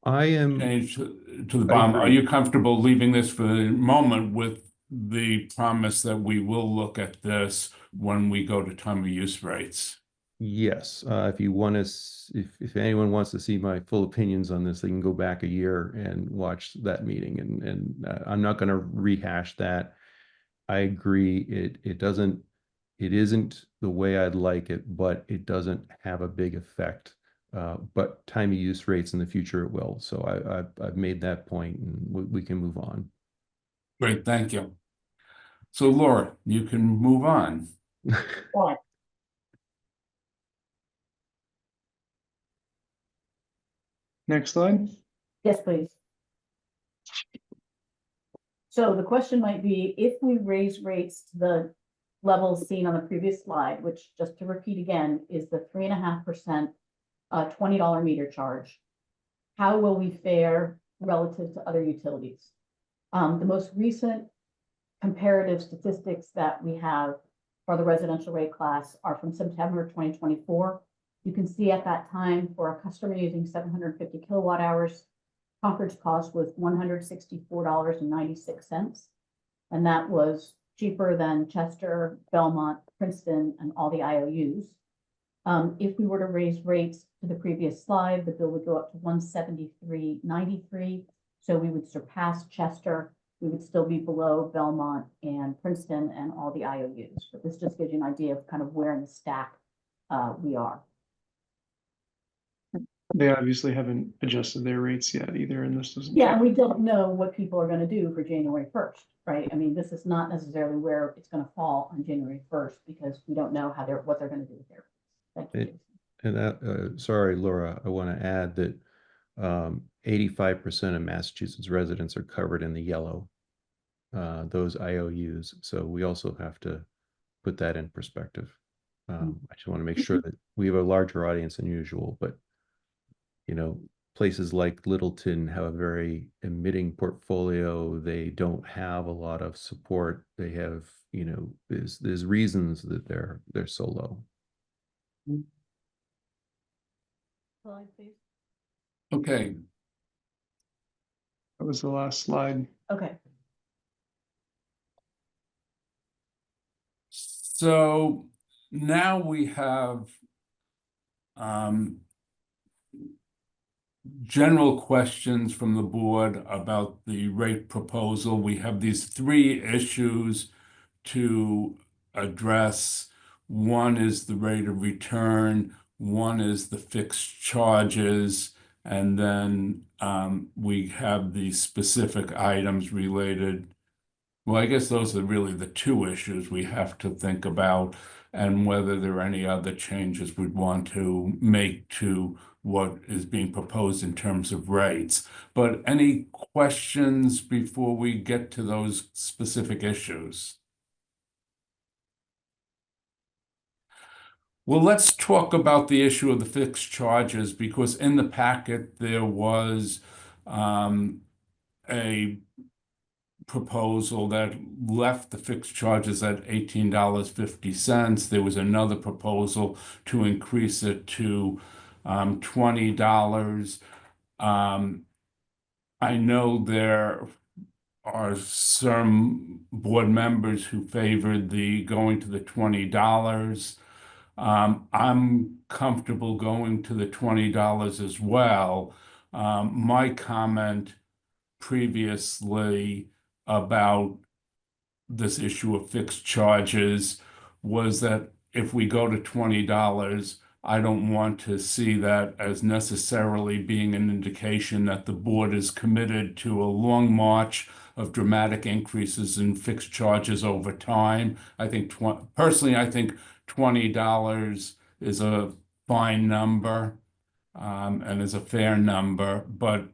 I am. change to the I bottom. Are agree. you comfortable leaving this for the moment with the promise that we will look at this when we go to time of use rates? Yes, if you want to, if anyone wants to see my full opinions on this, they can go back a year and watch that meeting. And I'm not going to rehash that. I agree. It isn't the way I'd like it, but it doesn't have a big effect. But time of use rates in the future it will. So I've made that point, and we can move on. Great, thank you. So Laura, you can move on. Right. Next slide. Yes, please. So the question might be, if we raise rates to the levels seen on the previous slide, which, just to repeat again, is the 3.5% $20 meter charge, how will we fare relative to other utilities? The most recent comparative statistics that we have for the residential rate class are from September 2024. You can see at that time, for a customer using 750 kilowatt hours, Concord's cost was $164.96. And that was cheaper than Chester, Belmont, Princeton, and all the IOUs. If we were to raise rates to the previous slide, the bill would go up to $173.93. So we would surpass Chester. We would still be below Belmont and Princeton and all the IOUs. But this just gives you an idea of kind of where in the stack we are. They obviously haven't adjusted their rates yet either, and this doesn't. Yeah, and we don't know what people are going to do for January 1st, right? I mean, this is not necessarily where it's going to fall on January 1st because we don't know what they're going to do with their rates. Thank you. And that, sorry, Laura, I want to add that 85% of Massachusetts residents are covered in the yellow, those IOUs. So we also have to put that in perspective. I just want to make sure that we have a larger audience than usual, but you know, places like Littleton have a very emitting portfolio. They don't have a lot of support. They have, you know, there's reasons that they're so low. Slide, please. Okay, That was the last slide. Okay. so now we have general questions from the board about the rate proposal. We have these three issues to address. One is the rate of return, one is the fixed charges, and then we have the specific items related. Well, I guess those are really the two issues we have to think about, and whether there are any other changes we'd want to make to what is being proposed in terms of rates. But any questions before we get to those specific issues? Well, let's talk about the issue of the fixed charges, because in the packet there was a proposal that left the fixed charges at $18.50. There was another proposal to increase it to $20. I know there are some board members who favored the going to the $20. I'm comfortable going to the $20 as well. My comment previously about this issue of fixed charges was that if we go to $20, I don't want to see that as necessarily being an indication that the board is committed to a long march of dramatic increases in fixed charges over time. I think personally, I think $20 is a fine number and is a fair number, but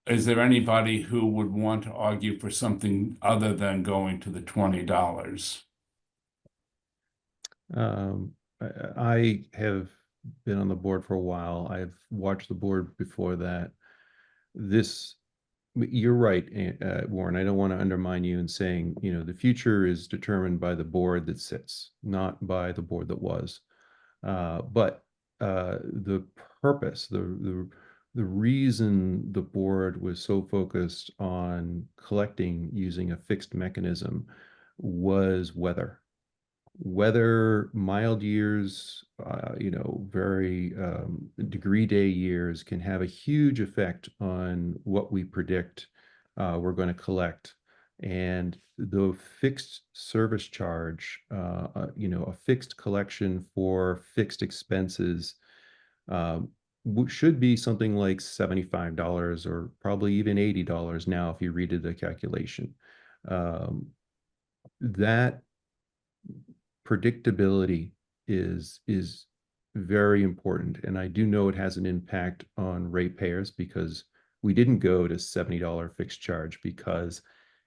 is there anybody who would want to argue for something other than going to the $20? I have been on the board for a while. I've watched the board before that. You're right, Warren. I don't want to undermine you in saying, you know, the future is determined by the board that sits, not by the board that was. But the purpose, the reason the board was so focused on collecting using a fixed mechanism was weather. Mild years, you know, very degree day years can have a huge effect on what we predict we're going to collect. And the fixed service charge, you know, a fixed collection for fixed expenses should be something like $75 or probably even $80 now if you redid the calculation. That predictability is very important, and I do know it has an impact on ratepayers because we didn't go to $70 fixed charge because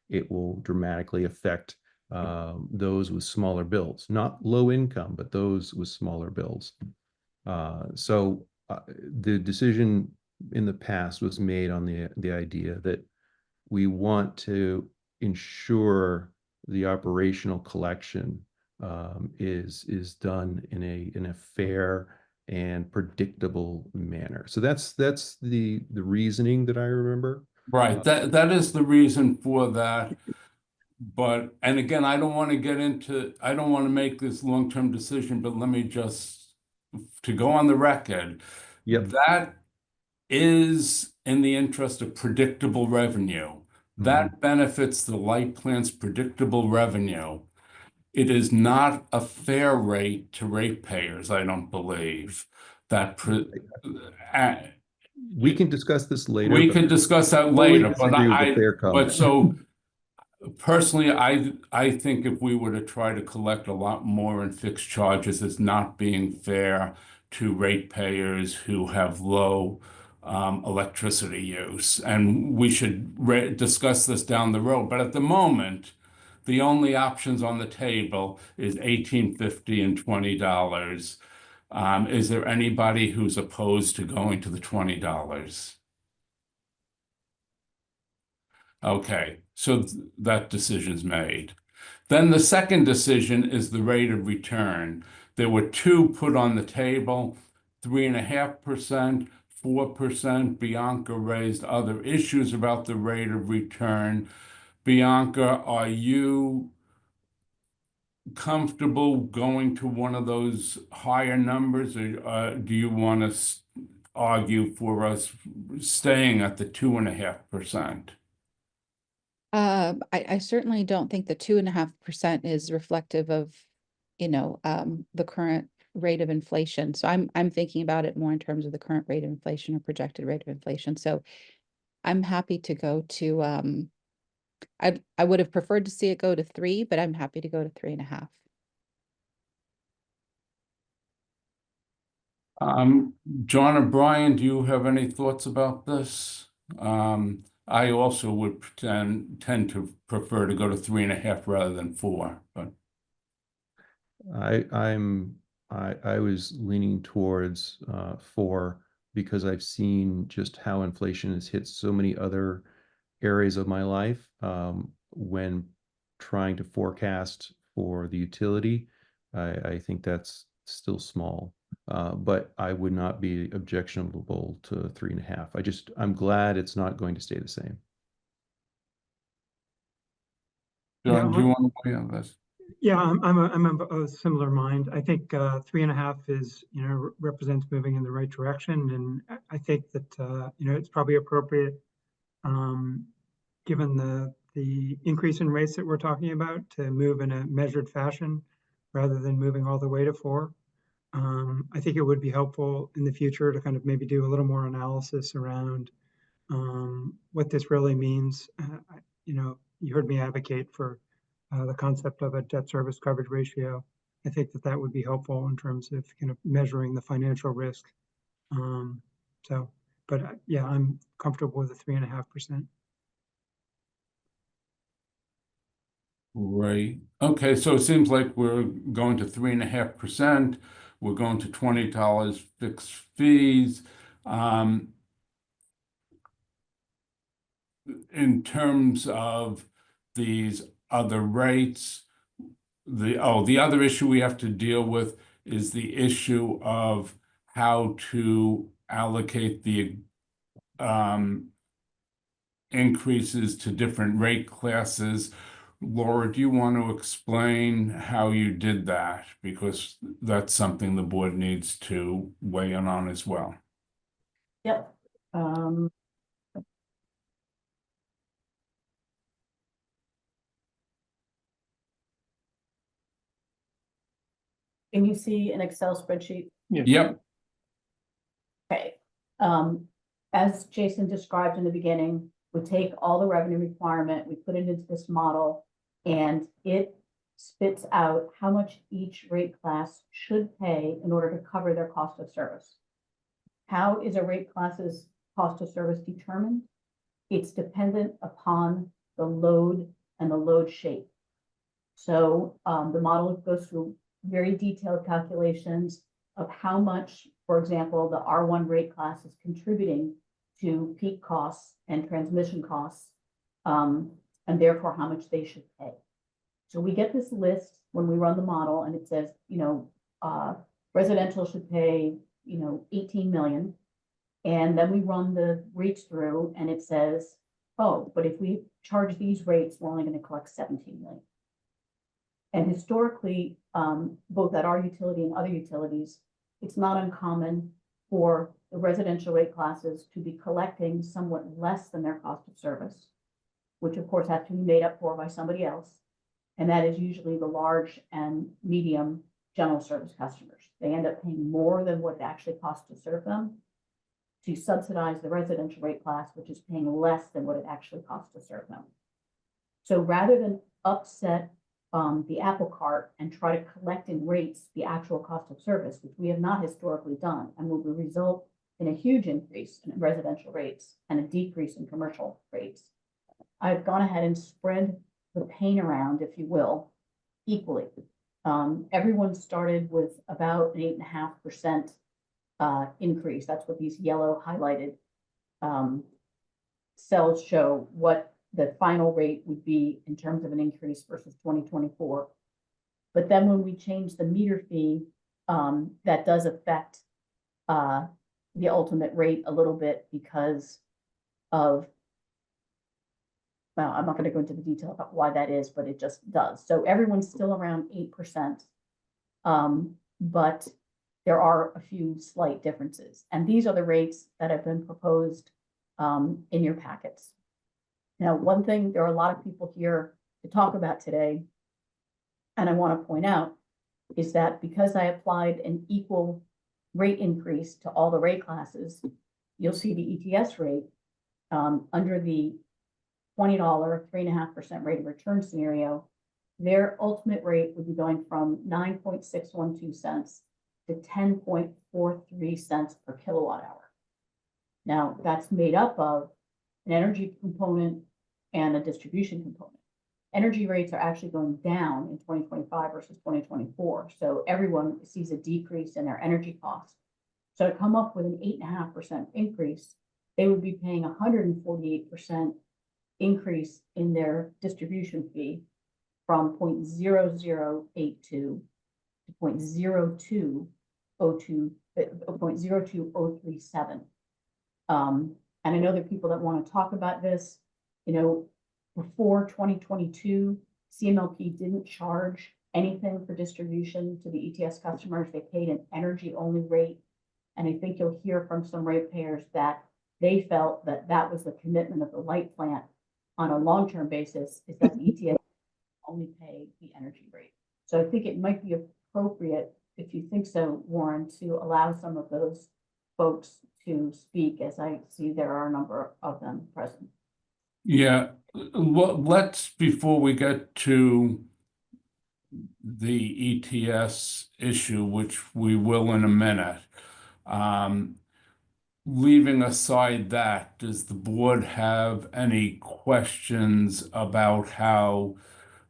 it will dramatically affect those with smaller bills, not low income, but those with smaller bills. So the decision in the past was made on the idea that we want to ensure the operational collection is done in a fair and predictable manner. So that's the reasoning that I remember. Right, that is the reason for that. But, and again, I don't want to make this long-term decision, but let me just, to go on the record, Yep. that is in the interest of predictable revenue. That benefits the light plant's predictable revenue. It is not a fair rate to ratepayers, I don't believe. We can discuss this later. We but can discuss that totally later, but disagree with the fair but comment. so personally, I think if we were to try to collect a lot more in fixed charges, it's not being fair to ratepayers who have low electricity use. And we should discuss this down the road. But at the moment, the only options on the table is $18.50 and $20. Is there anybody who's opposed to going to the $20? Okay, so that decision's made. Then the second decision is the rate of return. There were two put on the table, 3.5%, 4%. Bianca raised other issues about the rate of return. Bianca, are you comfortable going to one of those higher numbers, or do you want to argue for us staying at the 2.5%? I certainly don't think the 2.5% is reflective of, the current rate of inflation. So I'm thinking about it more in terms of the current rate of inflation or projected rate of inflation. So I'm happy to go to, I would have preferred to see it go to 3, but I'm happy to go to 3.5. John or Brian, do you have any thoughts about this? I also would tend to prefer to go to 3.5 rather than 4, but I was leaning towards 4 because I've seen just how inflation has hit so many other areas of my life when trying to forecast for the utility. I think that's still small, but I would not be objectionable to 3.5. I'm glad it's not going to stay the same. John, do you want to weigh on this? Yeah, I'm a similar mind. I think 3.5 is, represents moving in the right direction, and I think that it's probably appropriate, given the increase in rates that we're talking about, to move in a measured fashion rather than moving all the way to 4. I think it would be helpful in the future to kind of maybe do a little more analysis around what this really means. You heard me advocate for the concept of a debt service coverage ratio. I think that would be helpful in terms of kind of measuring the financial risk. Yeah, I'm comfortable with the 3.5%. Right. Okay, so it seems like we're going to 3.5%. We're going to $20 fixed fees. In terms of these other rates, the other issue we have to deal with is the issue of how to allocate the increases to different rate classes. Laura, do you want to explain how you did that? Because that's something the board needs to weigh in on as well. Yep. Can you see an Excel spreadsheet? Yep. Okay. As Jason described in the beginning, we take all the revenue requirement, we put it into this model, and it spits out how much each rate class should pay in order to cover their cost of service. How is a rate class's cost of service determined? It's dependent upon the load and the load shape. So the model goes through very detailed calculations of how much, for example, the R1 rate class is contributing to peak costs and transmission costs, and therefore how much they should pay. So we get this list when we run the model, and it says, residential should pay, 18 million. And then we run the rates through and it says, oh, but if we charge these rates, we're only going to collect 17 million. And historically, both at our utility and other utilities, it's not uncommon for the residential rate classes to be collecting somewhat less than their cost of service, which of course has to be made up for by somebody else. And that is usually the large and medium general service customers. They end up paying more than what it actually costs to serve them to subsidize the residential rate class, which is paying less than what it actually costs to serve them. So rather than upset the apple cart and try to collect in rates the actual cost of service, which we have not historically done, and will result in a huge increase in residential rates and a decrease in commercial rates, I've gone ahead and spread the pain around, if you will, equally. Everyone started with about an 8.5% increase. That's what these yellow highlighted cells show, what the final rate would be in terms of an increase versus 2024. But then when we change the meter fee, that does affect the ultimate rate a little bit because of, well, I'm not going to go into the detail about why that is, but it just does. So everyone's still around 8%, but there are a few slight differences. And these are the rates that have been proposed in your packets. Now, one thing, there are a lot of people here to talk about today, and I want to point out, is that because I applied an equal rate increase to all the rate classes, you'll see the ETS rate under the $20, 3.5% rate of return scenario, their ultimate rate would be going from 9.612 cents to 10.43 cents per kilowatt hour. Now, that's made up of an energy component and a distribution component. Energy rates are actually going down in 2025 versus 2024. So everyone sees a decrease in their energy costs. So to come up with an 8.5% increase, they would be paying 148% increase in their distribution fee from 0.0082 to 0.02037. And I know there are people that want to talk about this. Before 2022, CMLP didn't charge anything for distribution to the ETS customers. They paid an energy only rate. And I think you'll hear from some ratepayers that they felt that that was the commitment of the light plant on a long-term basis, is that the ETS only pay the energy rate. So I think it might be appropriate, if you think so, Warren, to allow some of those folks to speak, as I see there are a number of them present. Yeah, well, let's, before we get to the ETS issue, which we will in a minute, leaving aside that, does the board have any questions about how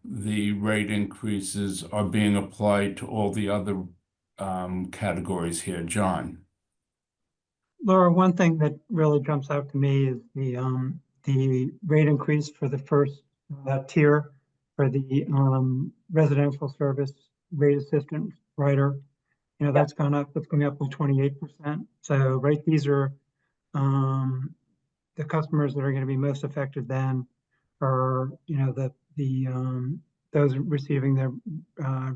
the rate increases are being applied to all the other categories here? John? Laura, one thing that really jumps out to me is the rate increase for the first tier for the residential service rate assistance rider. That's gone up. It's going up by 28%. So, right, these are the customers that are going to be most affected. Then, are those receiving the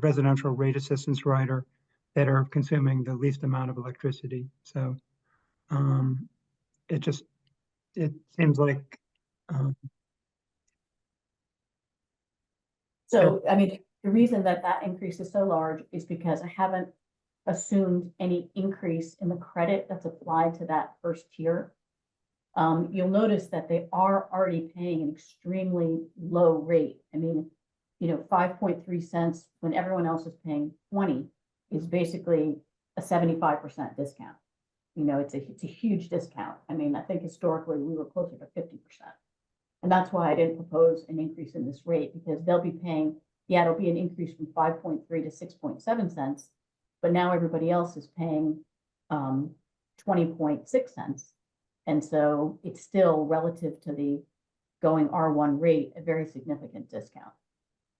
residential rate assistance rider that are consuming the least amount of electricity. So, it seems like. So, I mean, the reason that increase is so large is because I haven't assumed any increase in the credit that's applied to that first tier. You'll notice that they are already paying an extremely low rate. I mean, 5.3 cents when everyone else is paying 20 is basically a 75% discount. It's a huge discount. I mean, I think historically we were closer to 50%. And that's why I didn't propose an increase in this rate, because they'll be paying, yeah, it'll be an increase from 5.3 to 6.7 cents, but now everybody else is paying 20.6 cents. And so it's still relative to the going R1 rate, a very significant discount.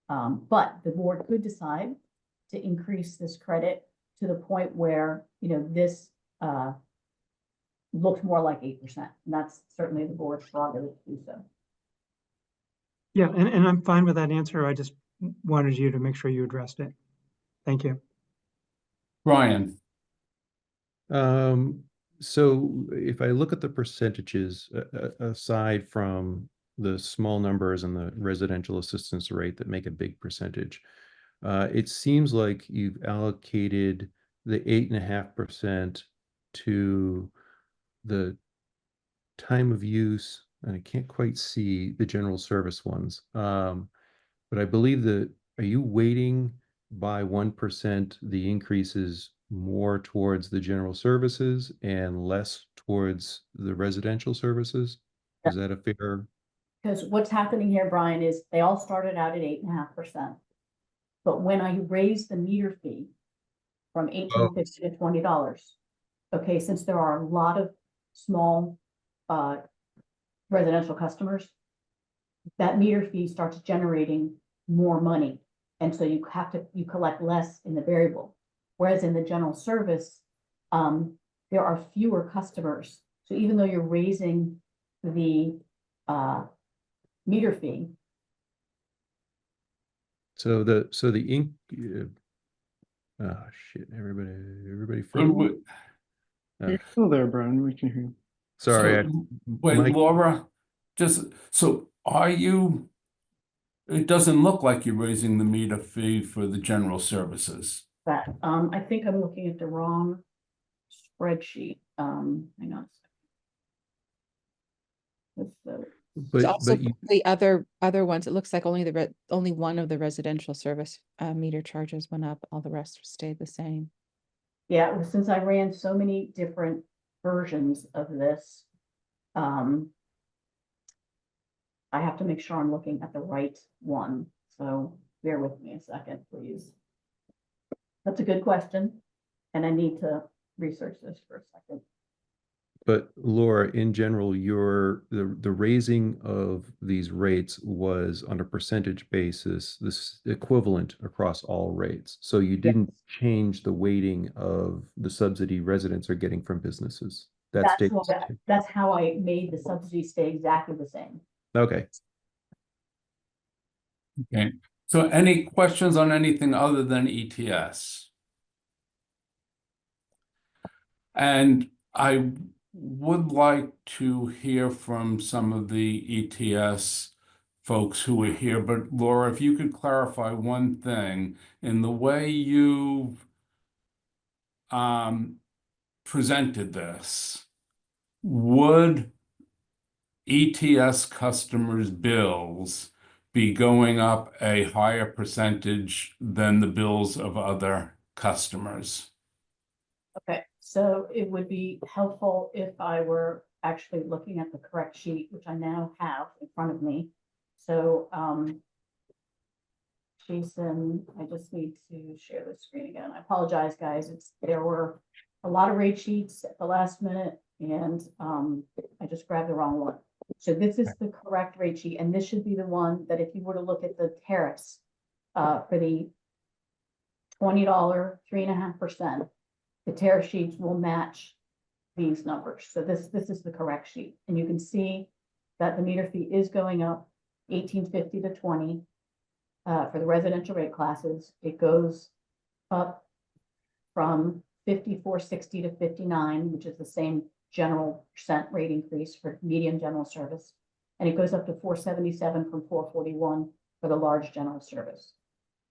But the board could decide to increase this credit to the point where, you know, this looks more like 8%. And that's certainly the board's prerogative to do so. Yeah, and I'm fine with that answer. I just wanted you to make sure you addressed it. Thank you. Brian, So if I look at the percentages, aside from the small numbers and the residential assistance rate that make a big percentage, it seems like you've allocated the 8.5% to the time of use, and I can't quite see the general service ones. But I believe that, are you weighting by 1% the increases more towards the general services and less towards the residential services? Is that a fair? Because what's happening here, Brian, is they all started out at 8.5%. But when I raised the meter fee from $18.50 to $20, okay, since there are a lot of small residential customers, that meter fee starts generating more money. And so you collect less in the variable. Whereas in the general service, there are fewer customers. So even though you're raising the meter fee. So the ink, oh shit, everybody froze. You're still there, Brian. We can hear you. Sorry, wait, Mike- Laura, so are you, it doesn't look like you're raising the meter fee for the general services. That I think I'm looking at the wrong spreadsheet. Hang on a second. It's also but you, the other ones, it looks like only one of the residential service meter charges went up, all the rest stayed the same. Yeah, since I ran so many different versions of this, I have to make sure I'm looking at the right one. So bear with me a second, please. That's a good question, and I need to research this for a second. but Laura, in general, the raising of these rates was on a percentage basis, this equivalent across all rates. So you didn't change the weighting of the subsidy residents are getting from businesses. That's how I made the subsidy stay exactly the same. Okay. Okay, so any questions on anything other than ETS? And I would like to hear from some of the ETS folks who are here, but Laura, if you could clarify one thing, in the way you've presented this, would ETS customers' bills be going up a higher percentage than the bills of other customers? Okay, so it would be helpful if I were actually looking at the correct sheet, which I now have in front of me. So, Jason, I just need to share the screen again. I apologize, guys. There were a lot of rate sheets at the last minute, and I just grabbed the wrong one. So this is the correct rate sheet, and this should be the one that if you were to look at the tariffs for the $20, 3.5%, the tariff sheets will match these numbers. So this is the correct sheet, and you can see that the meter fee is going up $18.50 to $20 for the residential rate classes. It goes up from $54.60 to $59, which is the same general percent rate increase for medium general service, and it goes up to $4.77 from $4.41 for the large general service.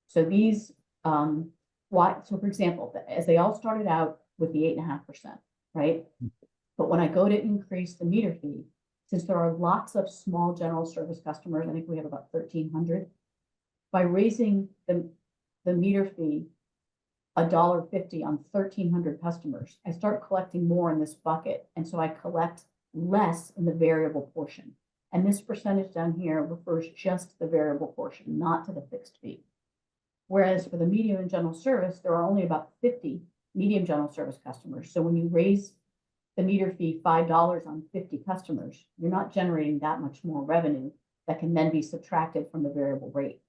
So these so for example, as they all started out with the 8.5%, right? But when I go to increase the meter fee, since there are lots of small general service customers, I think we have about 1,300, by raising the meter fee $1.50 on 1,300 customers, I start collecting more in this bucket. And so I collect less in the variable portion. And this percentage down here refers just to the variable portion, not to the fixed fee. Whereas for the medium and general service, there are only about 50 medium general service customers. So when you raise the meter fee $5 on 50 customers, you're not generating that much more revenue that can then be subtracted from the variable rate.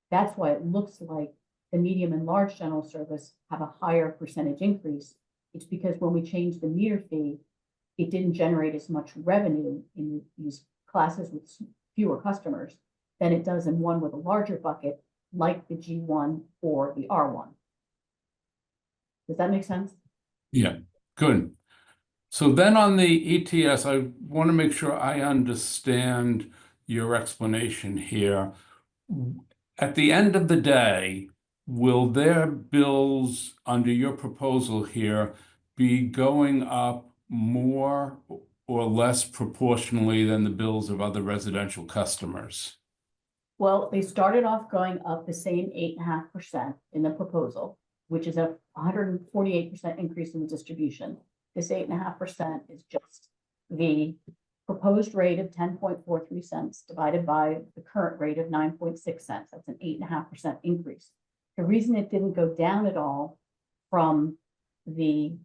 That's why it looks like the medium and large general service have a higher percentage increase. It's because when we changed the meter fee, it didn't generate as much revenue in these classes with fewer customers than it does in one with a larger bucket, like the G1 or the R1. Does that make sense? Yeah, good. So then on the ETS, I want to make sure I understand your explanation here. At the end of the day, will their bills under your proposal here be going up more or less proportionally than the bills of other residential customers? Well, they started off going up the same 8.5% in the proposal, which is a 148% increase in the distribution. This 8.5% is just the proposed rate of 10.43 cents divided by the current rate of 9.6 cents. That's an 8.5% increase. The reason it didn't go down at all from the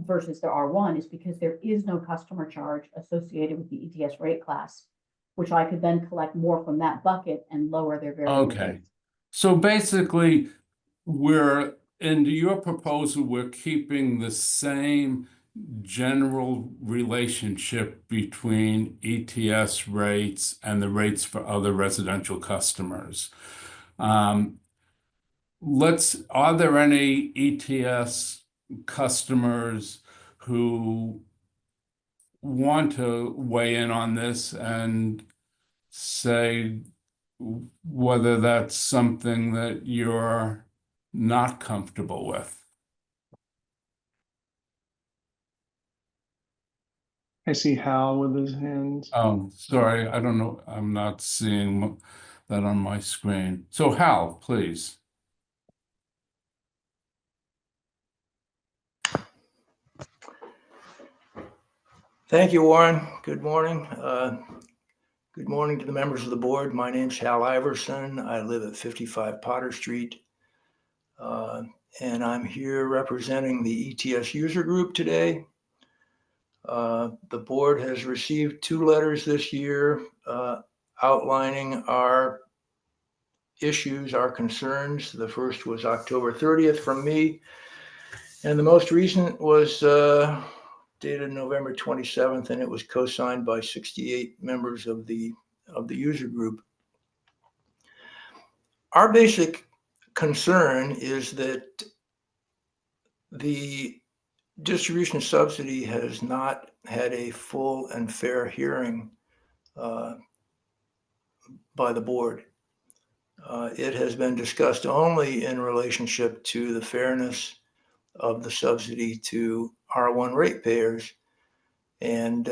versus the R1 is because there is no customer charge associated with the ETS rate class, which I could then collect more from that bucket and lower their variable Okay. rate. So basically, into your proposal, we're keeping the same general relationship between ETS rates and the rates for other residential customers. Are there any ETS customers who want to weigh in on this and say whether that's something that you're not comfortable with? I see Hal with his hands. Oh, sorry, I don't know. I'm not seeing that on my screen. So Hal, please. Thank you, Warren. Good morning. Good morning to the members of the board. My name's Hal Iverson. I live at 55 Potter Street. And I'm here representing the ETS user group today. The board has received 2 letters this year outlining our issues, our concerns. The first was October 30th from me, and the most recent was dated November 27th, and it was co-signed by 68 members of the user group. Our basic concern is that the distribution subsidy has not had a full and fair hearing by the board. It has been discussed only in relationship to the fairness of the subsidy to R1 ratepayers. And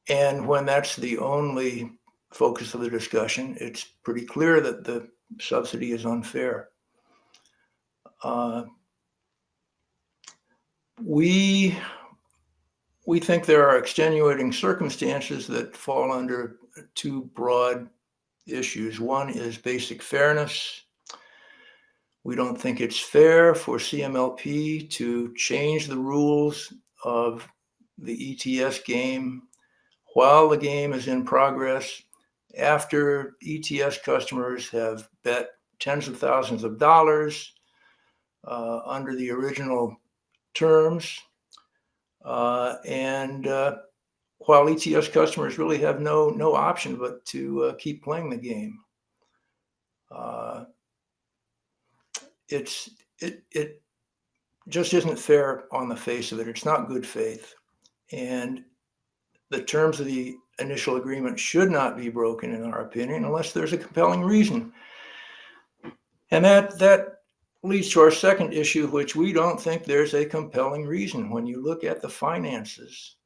when that's the only focus of the discussion, it's pretty clear that the subsidy is unfair. We think there are extenuating circumstances that fall under 2 broad issues. One is basic fairness. We don't think it's fair for CMLP to change the rules of the ETS game while the game is in progress, after ETS customers have bet tens of thousands of dollars under the original terms. And while ETS customers really have no option but to keep playing the game. It just isn't fair on the face of it. It's not good faith. And the terms of the initial agreement should not be broken, in our opinion, unless there's a compelling reason. And that leads to our second issue, which we don't think there's a compelling reason. When you look at the finances,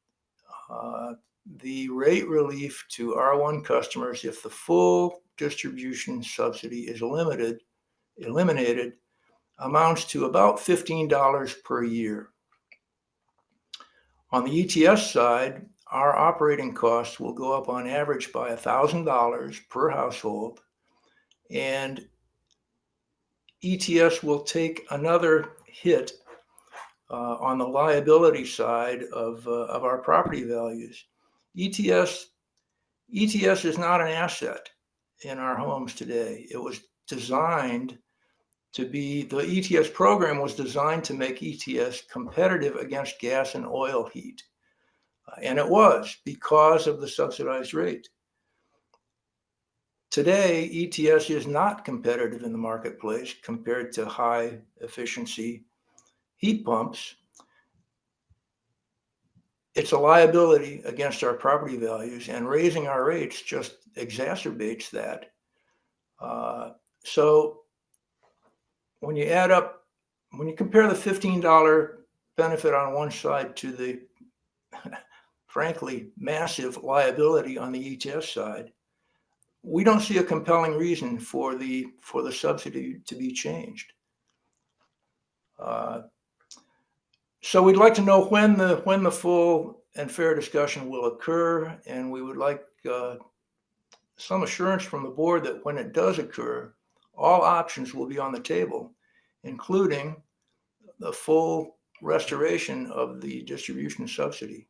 the rate relief to R1 customers, if the full distribution subsidy is eliminated, amounts to about $15 per year. On the ETS side, our operating costs will go up on average by $1,000 per household, and ETS will take another hit on the liability side of our property values. ETS is not an asset in our homes today. It was designed to be, the ETS program was designed to make ETS competitive against gas and oil heat. And it was because of the subsidized rate. Today, ETS is not competitive in the marketplace compared to high efficiency heat pumps. It's a liability against our property values, and raising our rates just exacerbates that. So when you add up, when you compare the $15 benefit on one side to the frankly massive liability on the ETS side, we don't see a compelling reason for the subsidy to be changed. So we'd like to know when the full and fair discussion will occur, and we would like some assurance from the board that when it does occur, all options will be on the table, including the full restoration of the distribution subsidy.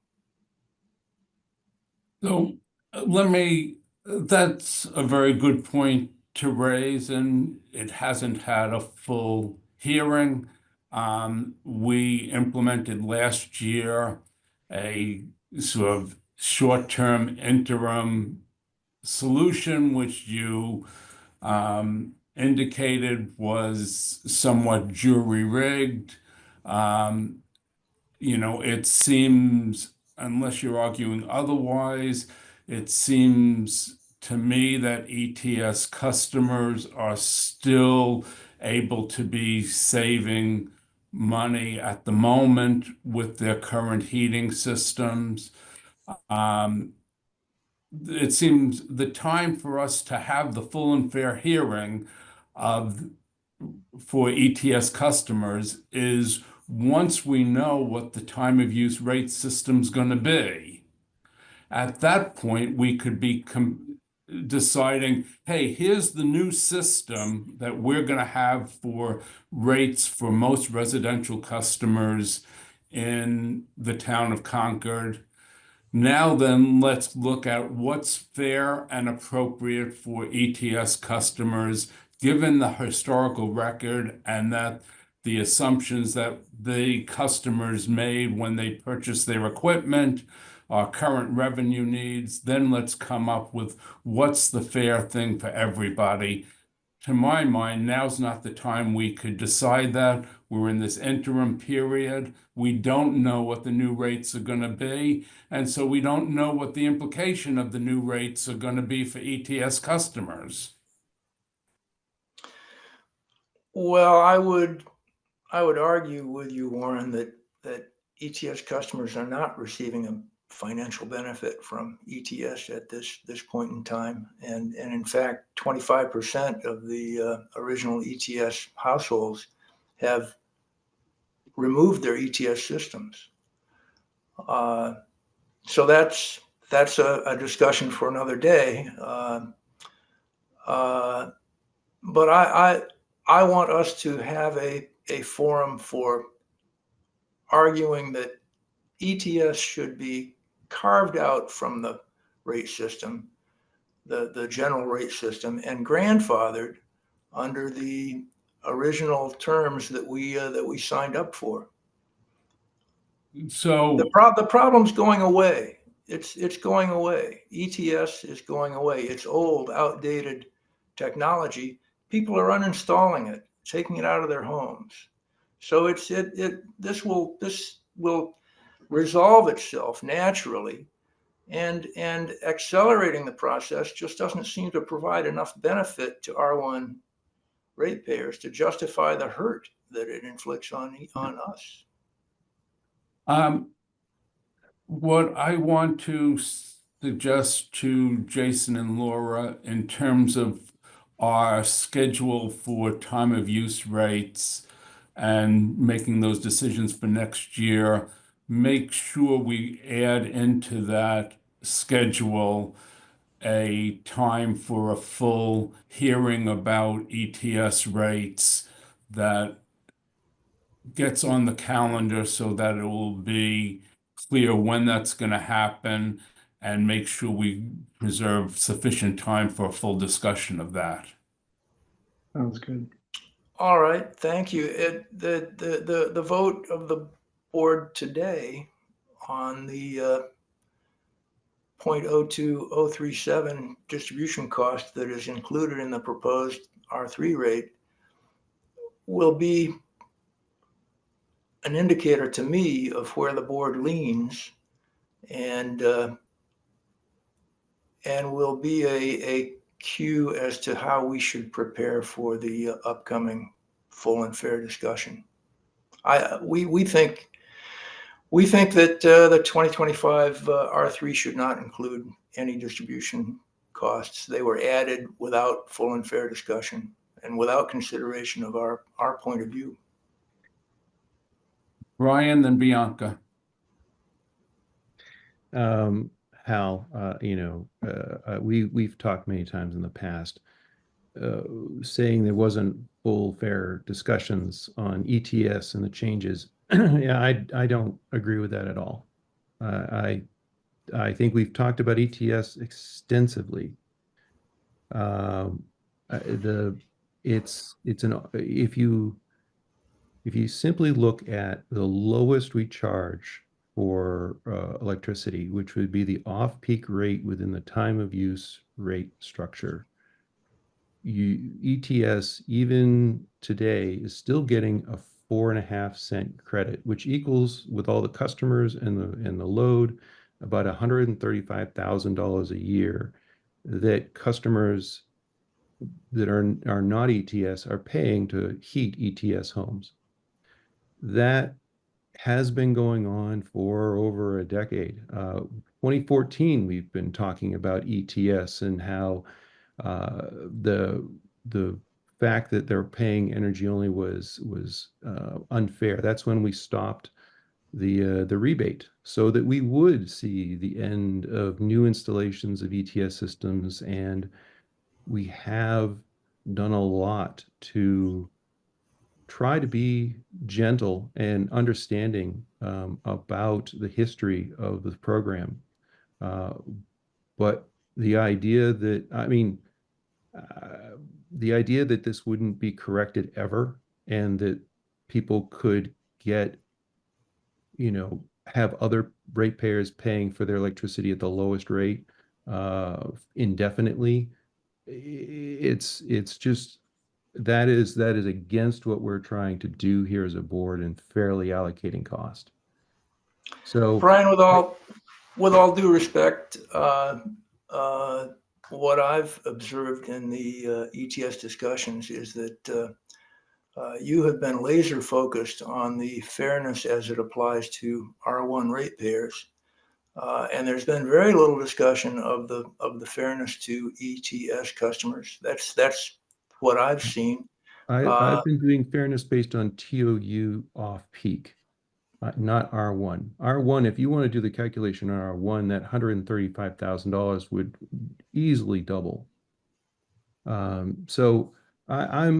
So that's a very good point to raise, and it hasn't had a full hearing. We implemented last year a sort of short-term interim solution, which you indicated was somewhat jury-rigged. It seems, unless you're arguing otherwise, it seems to me that ETS customers are still able to be saving money at the moment with their current heating systems. It seems the time for us to have the full and fair hearing for ETS customers is once we know what the time of use rate system's going to be. At that point, we could be deciding, hey, here's the new system that we're going to have for rates for most residential customers in the town of Concord. Now then, let's look at what's fair and appropriate for ETS customers, given the historical record and that the assumptions that the customers made when they purchased their equipment, our current revenue needs. Then let's come up with what's the fair thing for everybody. To my mind, now's not the time we could decide that. We're in this interim period. We don't know what the new rates are going to be. And so we don't know what the implication of the new rates are going to be for ETS customers. Well, I would argue with you, Warren, that ETS customers are not receiving a financial benefit from ETS at this point in time. And in fact, 25% of the original ETS households have removed their ETS systems. So that's a discussion for another day. But I want us to have a forum for arguing that ETS should be carved out from the rate system, the general rate system, and grandfathered under the original terms that we signed up for. So the problem's going away. It's going away. ETS is going away. It's old, outdated technology. People are uninstalling it, taking it out of their homes. So this will resolve itself naturally, and accelerating the process just doesn't seem to provide enough benefit to R1 ratepayers to justify the hurt that it inflicts on us. What I want to suggest to Jason and Laura in terms of our schedule for time of use rates and making those decisions for next year, make sure we add into that schedule a time for a full hearing about ETS rates that gets on the calendar so that it will be clear when that's going to happen and make sure we preserve sufficient time for a full discussion of that. Sounds good. All right, thank you. The vote of the board today on the 0.02037 distribution cost that is included in the proposed R3 rate will be an indicator to me of where the board leans, and will be a cue as to how we should prepare for the upcoming full and fair discussion. We think that the 2025 R3 should not include any distribution costs. They were added without full and fair discussion and without consideration of our point of view. Brian, then Bianca. Hal, we've talked many times in the past, saying there wasn't full fair discussions on ETS and the changes. Yeah, I don't agree with that at all. I think we've talked about ETS extensively. If you simply look at the lowest we charge for electricity, which would be the off-peak rate within the time of use rate structure, ETS even today is still getting a 4.5 cent credit, which equals, with all the customers and the load, about $135,000 a year that customers that are not ETS are paying to heat ETS homes. That has been going on for over a decade. 2014, we've been talking about ETS and how the fact that they're paying energy only was unfair. That's when we stopped the rebate, so that we would see the end of new installations of ETS systems. And we have done a lot to try to be gentle and understanding about the history of the program. But the idea that, the idea that this wouldn't be corrected ever, and that people could get, have other ratepayers paying for their electricity at the lowest rate indefinitely, it's just, that is against what we're trying to do here as a board and fairly allocating cost. So, Brian, with all due respect, what I've observed in the ETS discussions is that you have been laser focused on the fairness as it applies to R1 ratepayers, and there's been very little discussion of the fairness to ETS customers. That's what I've seen. I've been doing fairness based on TOU off peak, not R1. R1, if you want to do the calculation on R1, that $135,000 would easily double. So I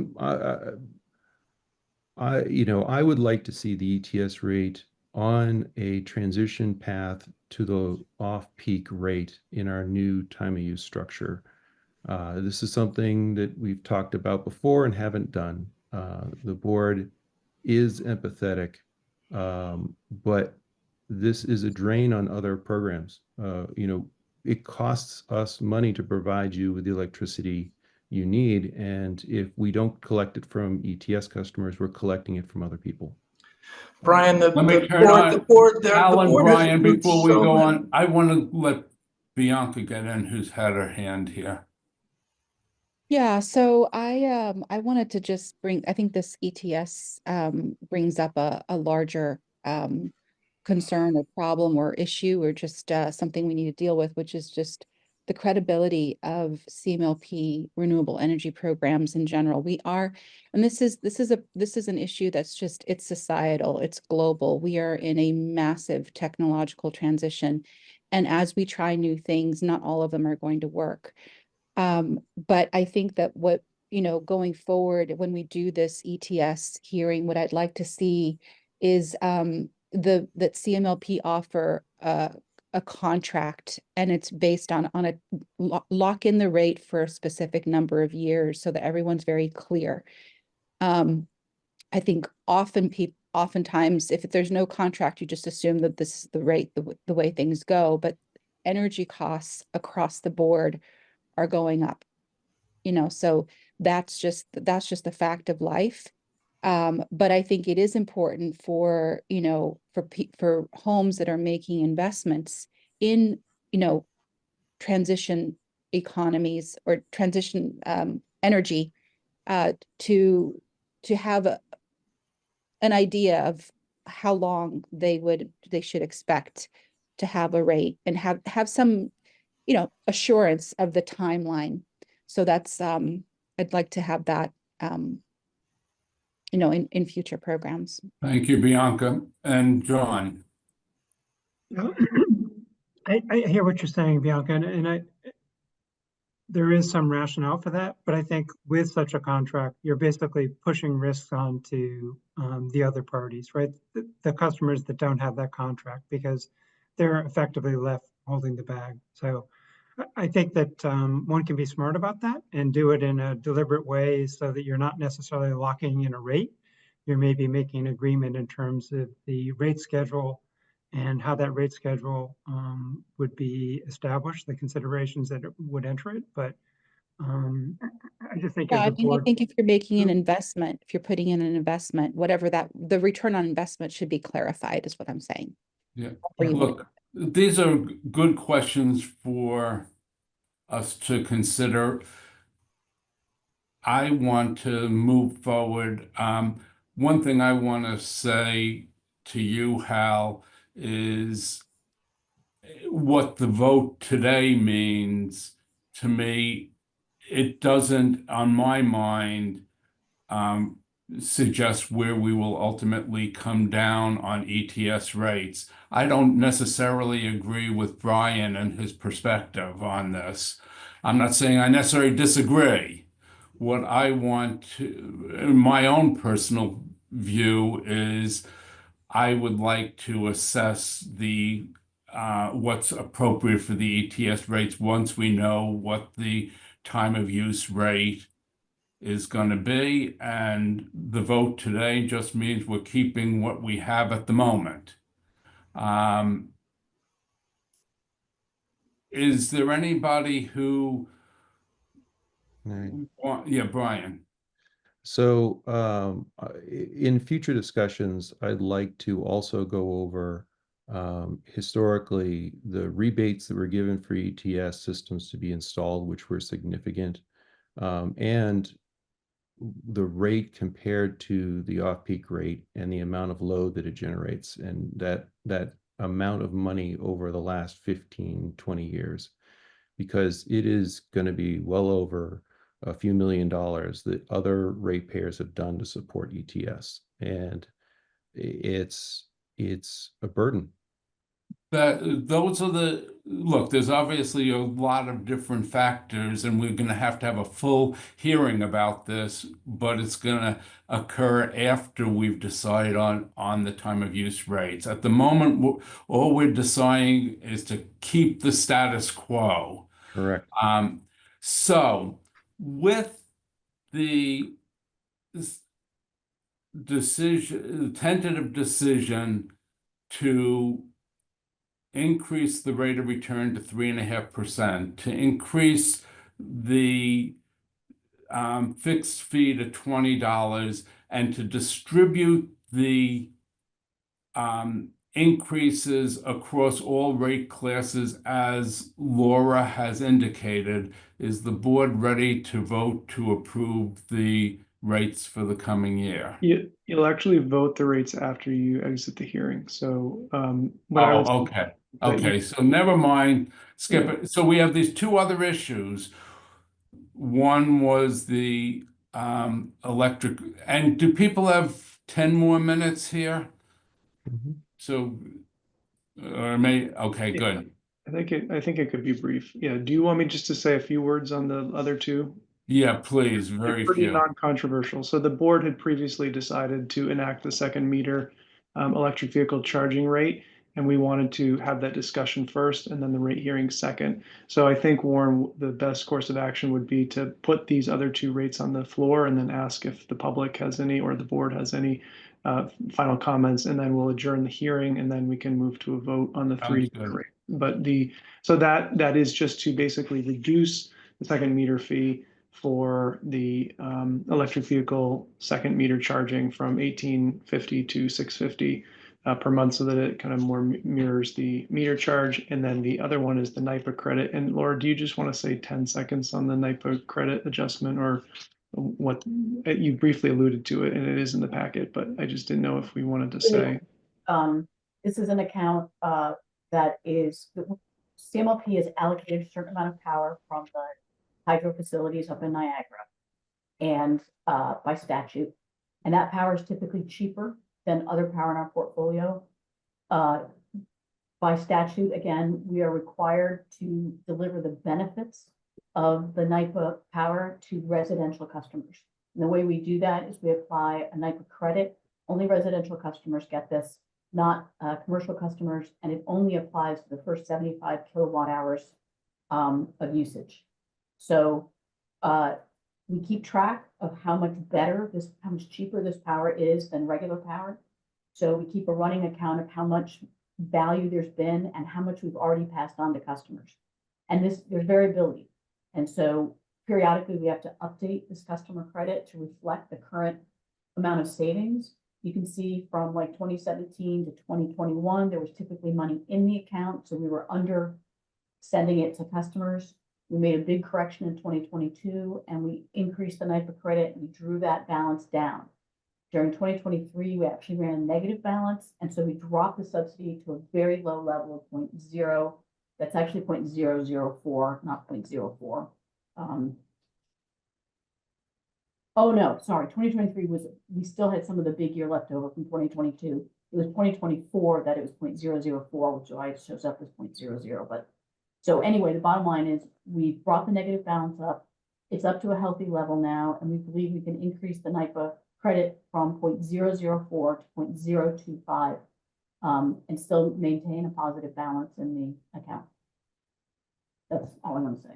would like to see the ETS rate on a transition path to the off-peak rate in our new time of use structure. This is something that we've talked about before and haven't done. The board is empathetic, but this is a drain on other programs. It costs us money to provide you with the electricity you need, and if we don't collect it from ETS customers, we're collecting it from other people. Brian, Let me turn on Alan, board has Brian, approved before we so go many- on. I want to let Bianca get in, who's had her hand here. Yeah, so I wanted to just I think this ETS brings up a larger concern or problem or issue, or just something we need to deal with, which is just the credibility of CMLP renewable energy programs in general. We are, and this is an issue that's just, it's societal, it's global. We are in a massive technological transition. And as we try new things, not all of them are going to work. But I think that what, going forward, when we do this ETS hearing, what I'd like to see is that CMLP offer a contract, and it's based on a lock in the rate for a specific number of years so that everyone's very clear. I think oftentimes if there's no contract, you just assume that this is the rate, the way things go, but energy costs across the board are going up, so that's just a fact of life. But I think it is important for, for homes that are making investments in, transition economies or transition energy, to have an idea of how long they should expect to have a rate and have some, assurance of the timeline. So that's, I'd like to have that, in future programs. Thank you, Bianca. And John? Yeah. I hear what you're saying, Bianca, and there is some rationale for that, but I think with such a contract, you're basically pushing risks onto the other parties, right? The customers that don't have that contract, because they're effectively left holding the bag. So I think that one can be smart about that and do it in a deliberate way so that you're not necessarily locking in a rate. You're maybe making an agreement in terms of the rate schedule and how that rate schedule would be established, the considerations that it would enter it. But I just think Yeah, as a board, I think if you're making an investment, if you're putting in an investment, whatever that, the return on investment should be clarified, is what I'm saying. Yeah. Before you Look, these are good questions for us to consider. I want to move forward. One thing I want to say to you, Hal, is what the vote today means to me. It doesn't, on my mind, suggest where we will ultimately come down on ETS rates. I don't necessarily agree with Brian and his perspective on this. I'm not saying I necessarily disagree. What I want to, my own personal view is I would like to assess the what's appropriate for the ETS rates once we know what the time of use rate is going to be, and the vote today just means we're keeping what we have at the moment. Is there anybody who, yeah, Brian? So in future discussions, I'd like to also go over historically the rebates that were given for ETS systems to be installed, which were significant, and the rate compared to the off-peak rate and the amount of load that it generates, and that amount of money over the last 15, 20 years, because it is going to be well over a few $1,000,000 that other ratepayers have done to support ETS. And it's a burden. Those are look, there's obviously a lot of different factors, and we're going to have a full hearing about this, but it's going to occur after we've decided on the time of use rates. At the moment, all we're deciding is to keep the status quo. Correct. So with the tentative decision to increase the rate of return to 3.5%, to increase the fixed fee to $20, and to distribute the increases across all rate classes as Laura has indicated. Is the board ready to vote to approve the rates for the coming year? You'll actually vote the rates after you exit the hearing. So what I would okay. Okay, so never mind skip it. So we have these two other issues. One was the electric, and do people have 10 more minutes here? Mhm. So, or may, okay, Yeah. good. I think it could be brief. Yeah, do you want me just to say a few words on the other two? Yeah, please, They're very pretty few. non-controversial. So the board had previously decided to enact the second meter electric vehicle charging rate, and we wanted to have that discussion first and then the rate hearing second. So I think, Warren, the best course of action would be to put these other two rates on the floor and then ask if the public has any or the board has any final comments, and then we'll adjourn the hearing and then we can move to a vote on the three Sounds good. rate. But so that is just to basically reduce the second meter fee for the electric vehicle second meter charging from 1850 to 650 per month, so that it kind of more mirrors the meter charge. And then the other one is the NIPA credit. And Laura, do you just want to say 10 seconds on the NIPA credit adjustment, or what you briefly alluded to it, and it is in the packet, but I just didn't know if we wanted to say. This is an account that is, CMLP has allocated a certain amount of power from the hydro facilities up in Niagara and by statute. And that power is typically cheaper than other power in our portfolio. By statute, again, we are required to deliver the benefits of the NIPA power to residential customers. And the way we do that is we apply a NIPA credit. Only residential customers get this, not commercial customers, and it only applies to the first 75 kilowatt hours of usage. So we keep track of how much cheaper this power is than regular power. So we keep a running account of how much value there's been and how much we've already passed on to customers. And there's variability. And so periodically we have to update this customer credit to reflect the current amount of savings. You can see from like 2017 to 2021, there was typically money in the account. So we were under sending it to customers. We made a big correction in 2022 and we increased the NIPA credit and we drew that balance down. During 2023, we actually ran a negative balance. And so we dropped the subsidy to a very low level of 0.0. That's actually 0.004, not 0.04. Oh no, sorry, 2023 we still had some of the big year left over from 2022. It was 2024 that it was 0.004, which always shows up as 0.00. But so anyway, the bottom line is we've brought the negative balance up. It's up to a healthy level now, and we believe we can increase the NIPA credit from 0.004 to 0.025 and still maintain a positive balance in the account. That's all I'm going to say.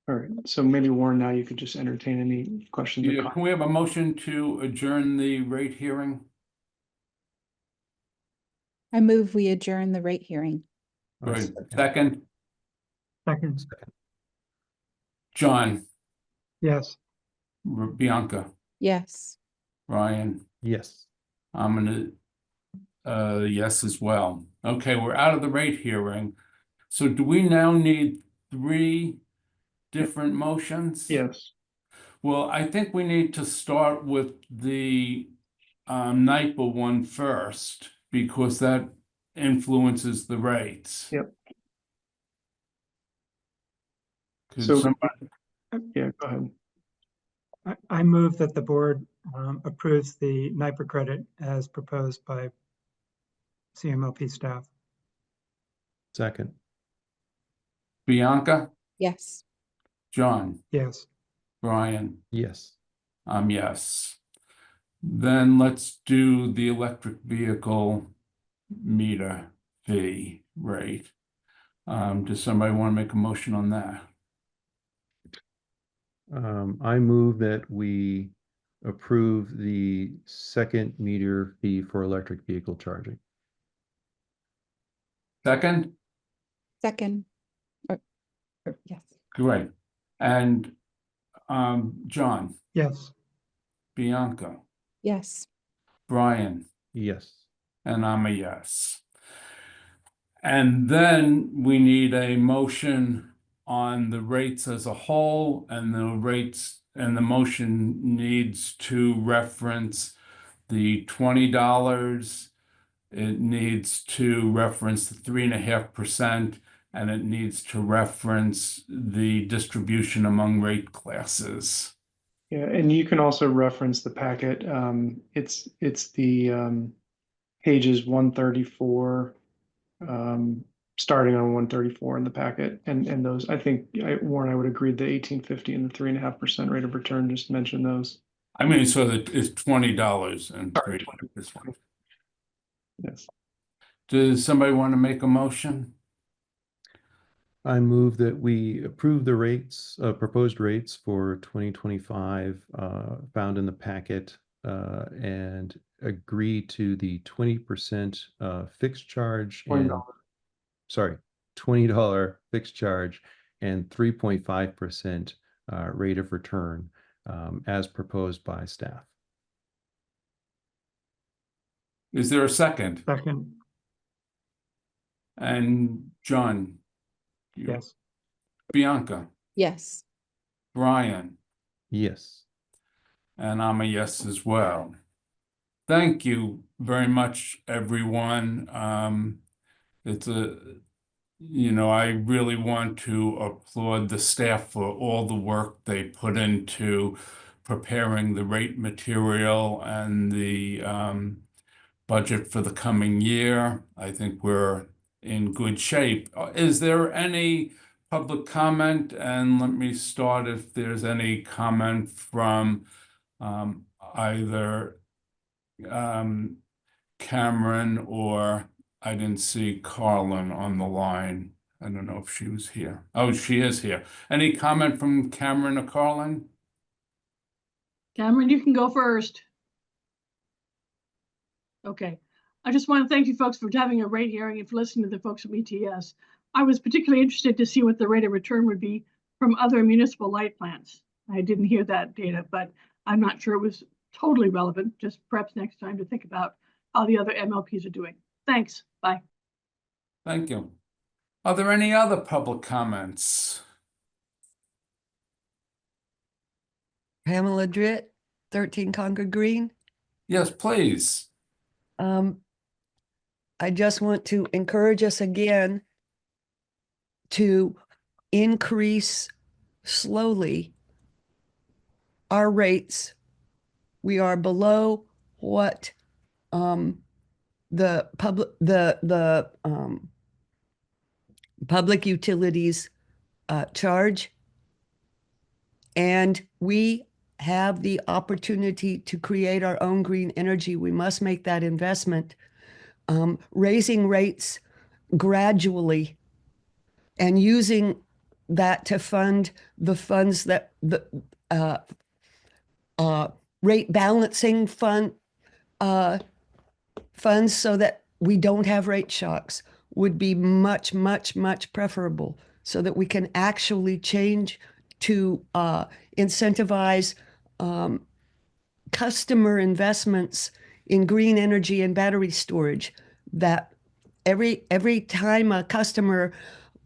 All right, so maybe Warren, now you could just entertain any questions. Yeah, can we have a motion to adjourn the rate hearing? I move we adjourn the rate hearing. Good. Second, Second, John, yes. Bianca, Yes. Ryan, Yes. I'm gonna yes as well. Okay, we're out of the rate hearing. So do we now need 3 different motions? Yes. Well, I think we need to start with the NIPA one first, because that influences the rates. Yep. Could So, somebody, yeah, go ahead. I move that the board approves the NIPA credit as proposed by CMLP staff. Second. Bianca, Yes. John, Yes. Brian, Yes. yes. Then let's do the electric vehicle meter fee rate. Does somebody want to make a motion on that? I move that we approve the second meter fee for electric vehicle charging. Second? Second. Yes. Great. And John, Yes. Bianca, Yes. Brian, Yes. and I'm a yes. And then we need a motion on the rates as a whole, and the rates, and the motion needs to reference the $20 it needs to reference the 3.5%, and it needs to reference the distribution among rate classes. Yeah, and you can also reference the packet. It's the pages 134, starting on 134 in the packet. And those, I think, Warren, I would agree, the 1850 and the 3.5% rate of return, just mention those. I mean, so that it's $20 and Sorry, 3.5%. Yes. Does somebody want to make a motion? I move that we approve the rates, proposed rates for 2025, found in the packet, and agree to the 20% fixed charge and, $20. sorry, $20 fixed charge and 3.5% rate of return, as proposed by staff. Is there a second? Second, And John? yes. Bianca? Yes. Brian? Yes. And I'm a yes as well. Thank you very much, everyone. It's I really want to applaud the staff for all the work they put into preparing the rate material and the budget for the coming year. I think we're in good shape. Is there any public comment? And let me start if there's any comment from either Cameron, or I didn't see Carlin on the line. I don't know if she was here. Oh, she is here. Any comment from Cameron or Carlin? Cameron, you can go first. Okay. I just want to thank you folks for having a rate hearing and for listening to the folks from ETS. I was particularly interested to see what the rate of return would be from other municipal light plants. I didn't hear that data, but I'm not sure it was totally relevant. Just perhaps next time to think about how the other MLPs are doing. Thanks. Bye. Thank you. Are there any other public comments? Pamela Dritt, 13 Concord Green. Yes, please. I just want to encourage us again to increase slowly our rates. We are below what the public utilities charge, and we have the opportunity to create our own green energy. We must make that investment, raising rates gradually and using that to fund the funds that the rate balancing funds so that we don't have rate shocks would be much, much, much preferable, so that we can actually change to incentivize customer investments in green energy and battery storage. That every time a customer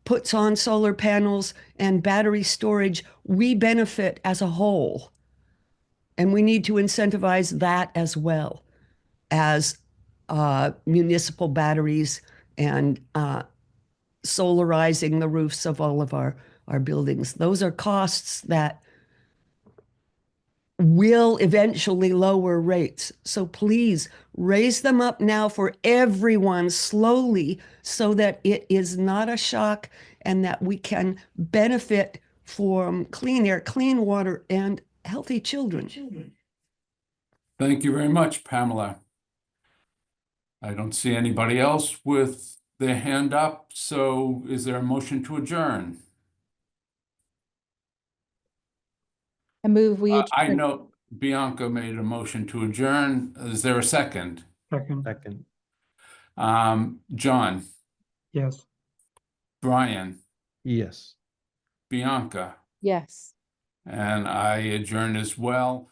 puts on solar panels and battery storage, we benefit as a whole. And we need to incentivize that as well as municipal batteries and solarizing the roofs of all of our buildings. Those are costs that will eventually lower rates. So please raise them up now for everyone slowly, so that it is not a shock and that we can benefit from clean air, clean water, and healthy children. Thank you very much, Pamela. I don't see anybody else with their hand up, so is there a motion to adjourn? I move we I adjourn. know Bianca made a motion to adjourn. Is there a second? Second, John, yes. Brian, Yes. Bianca, Yes. and I adjourn as well.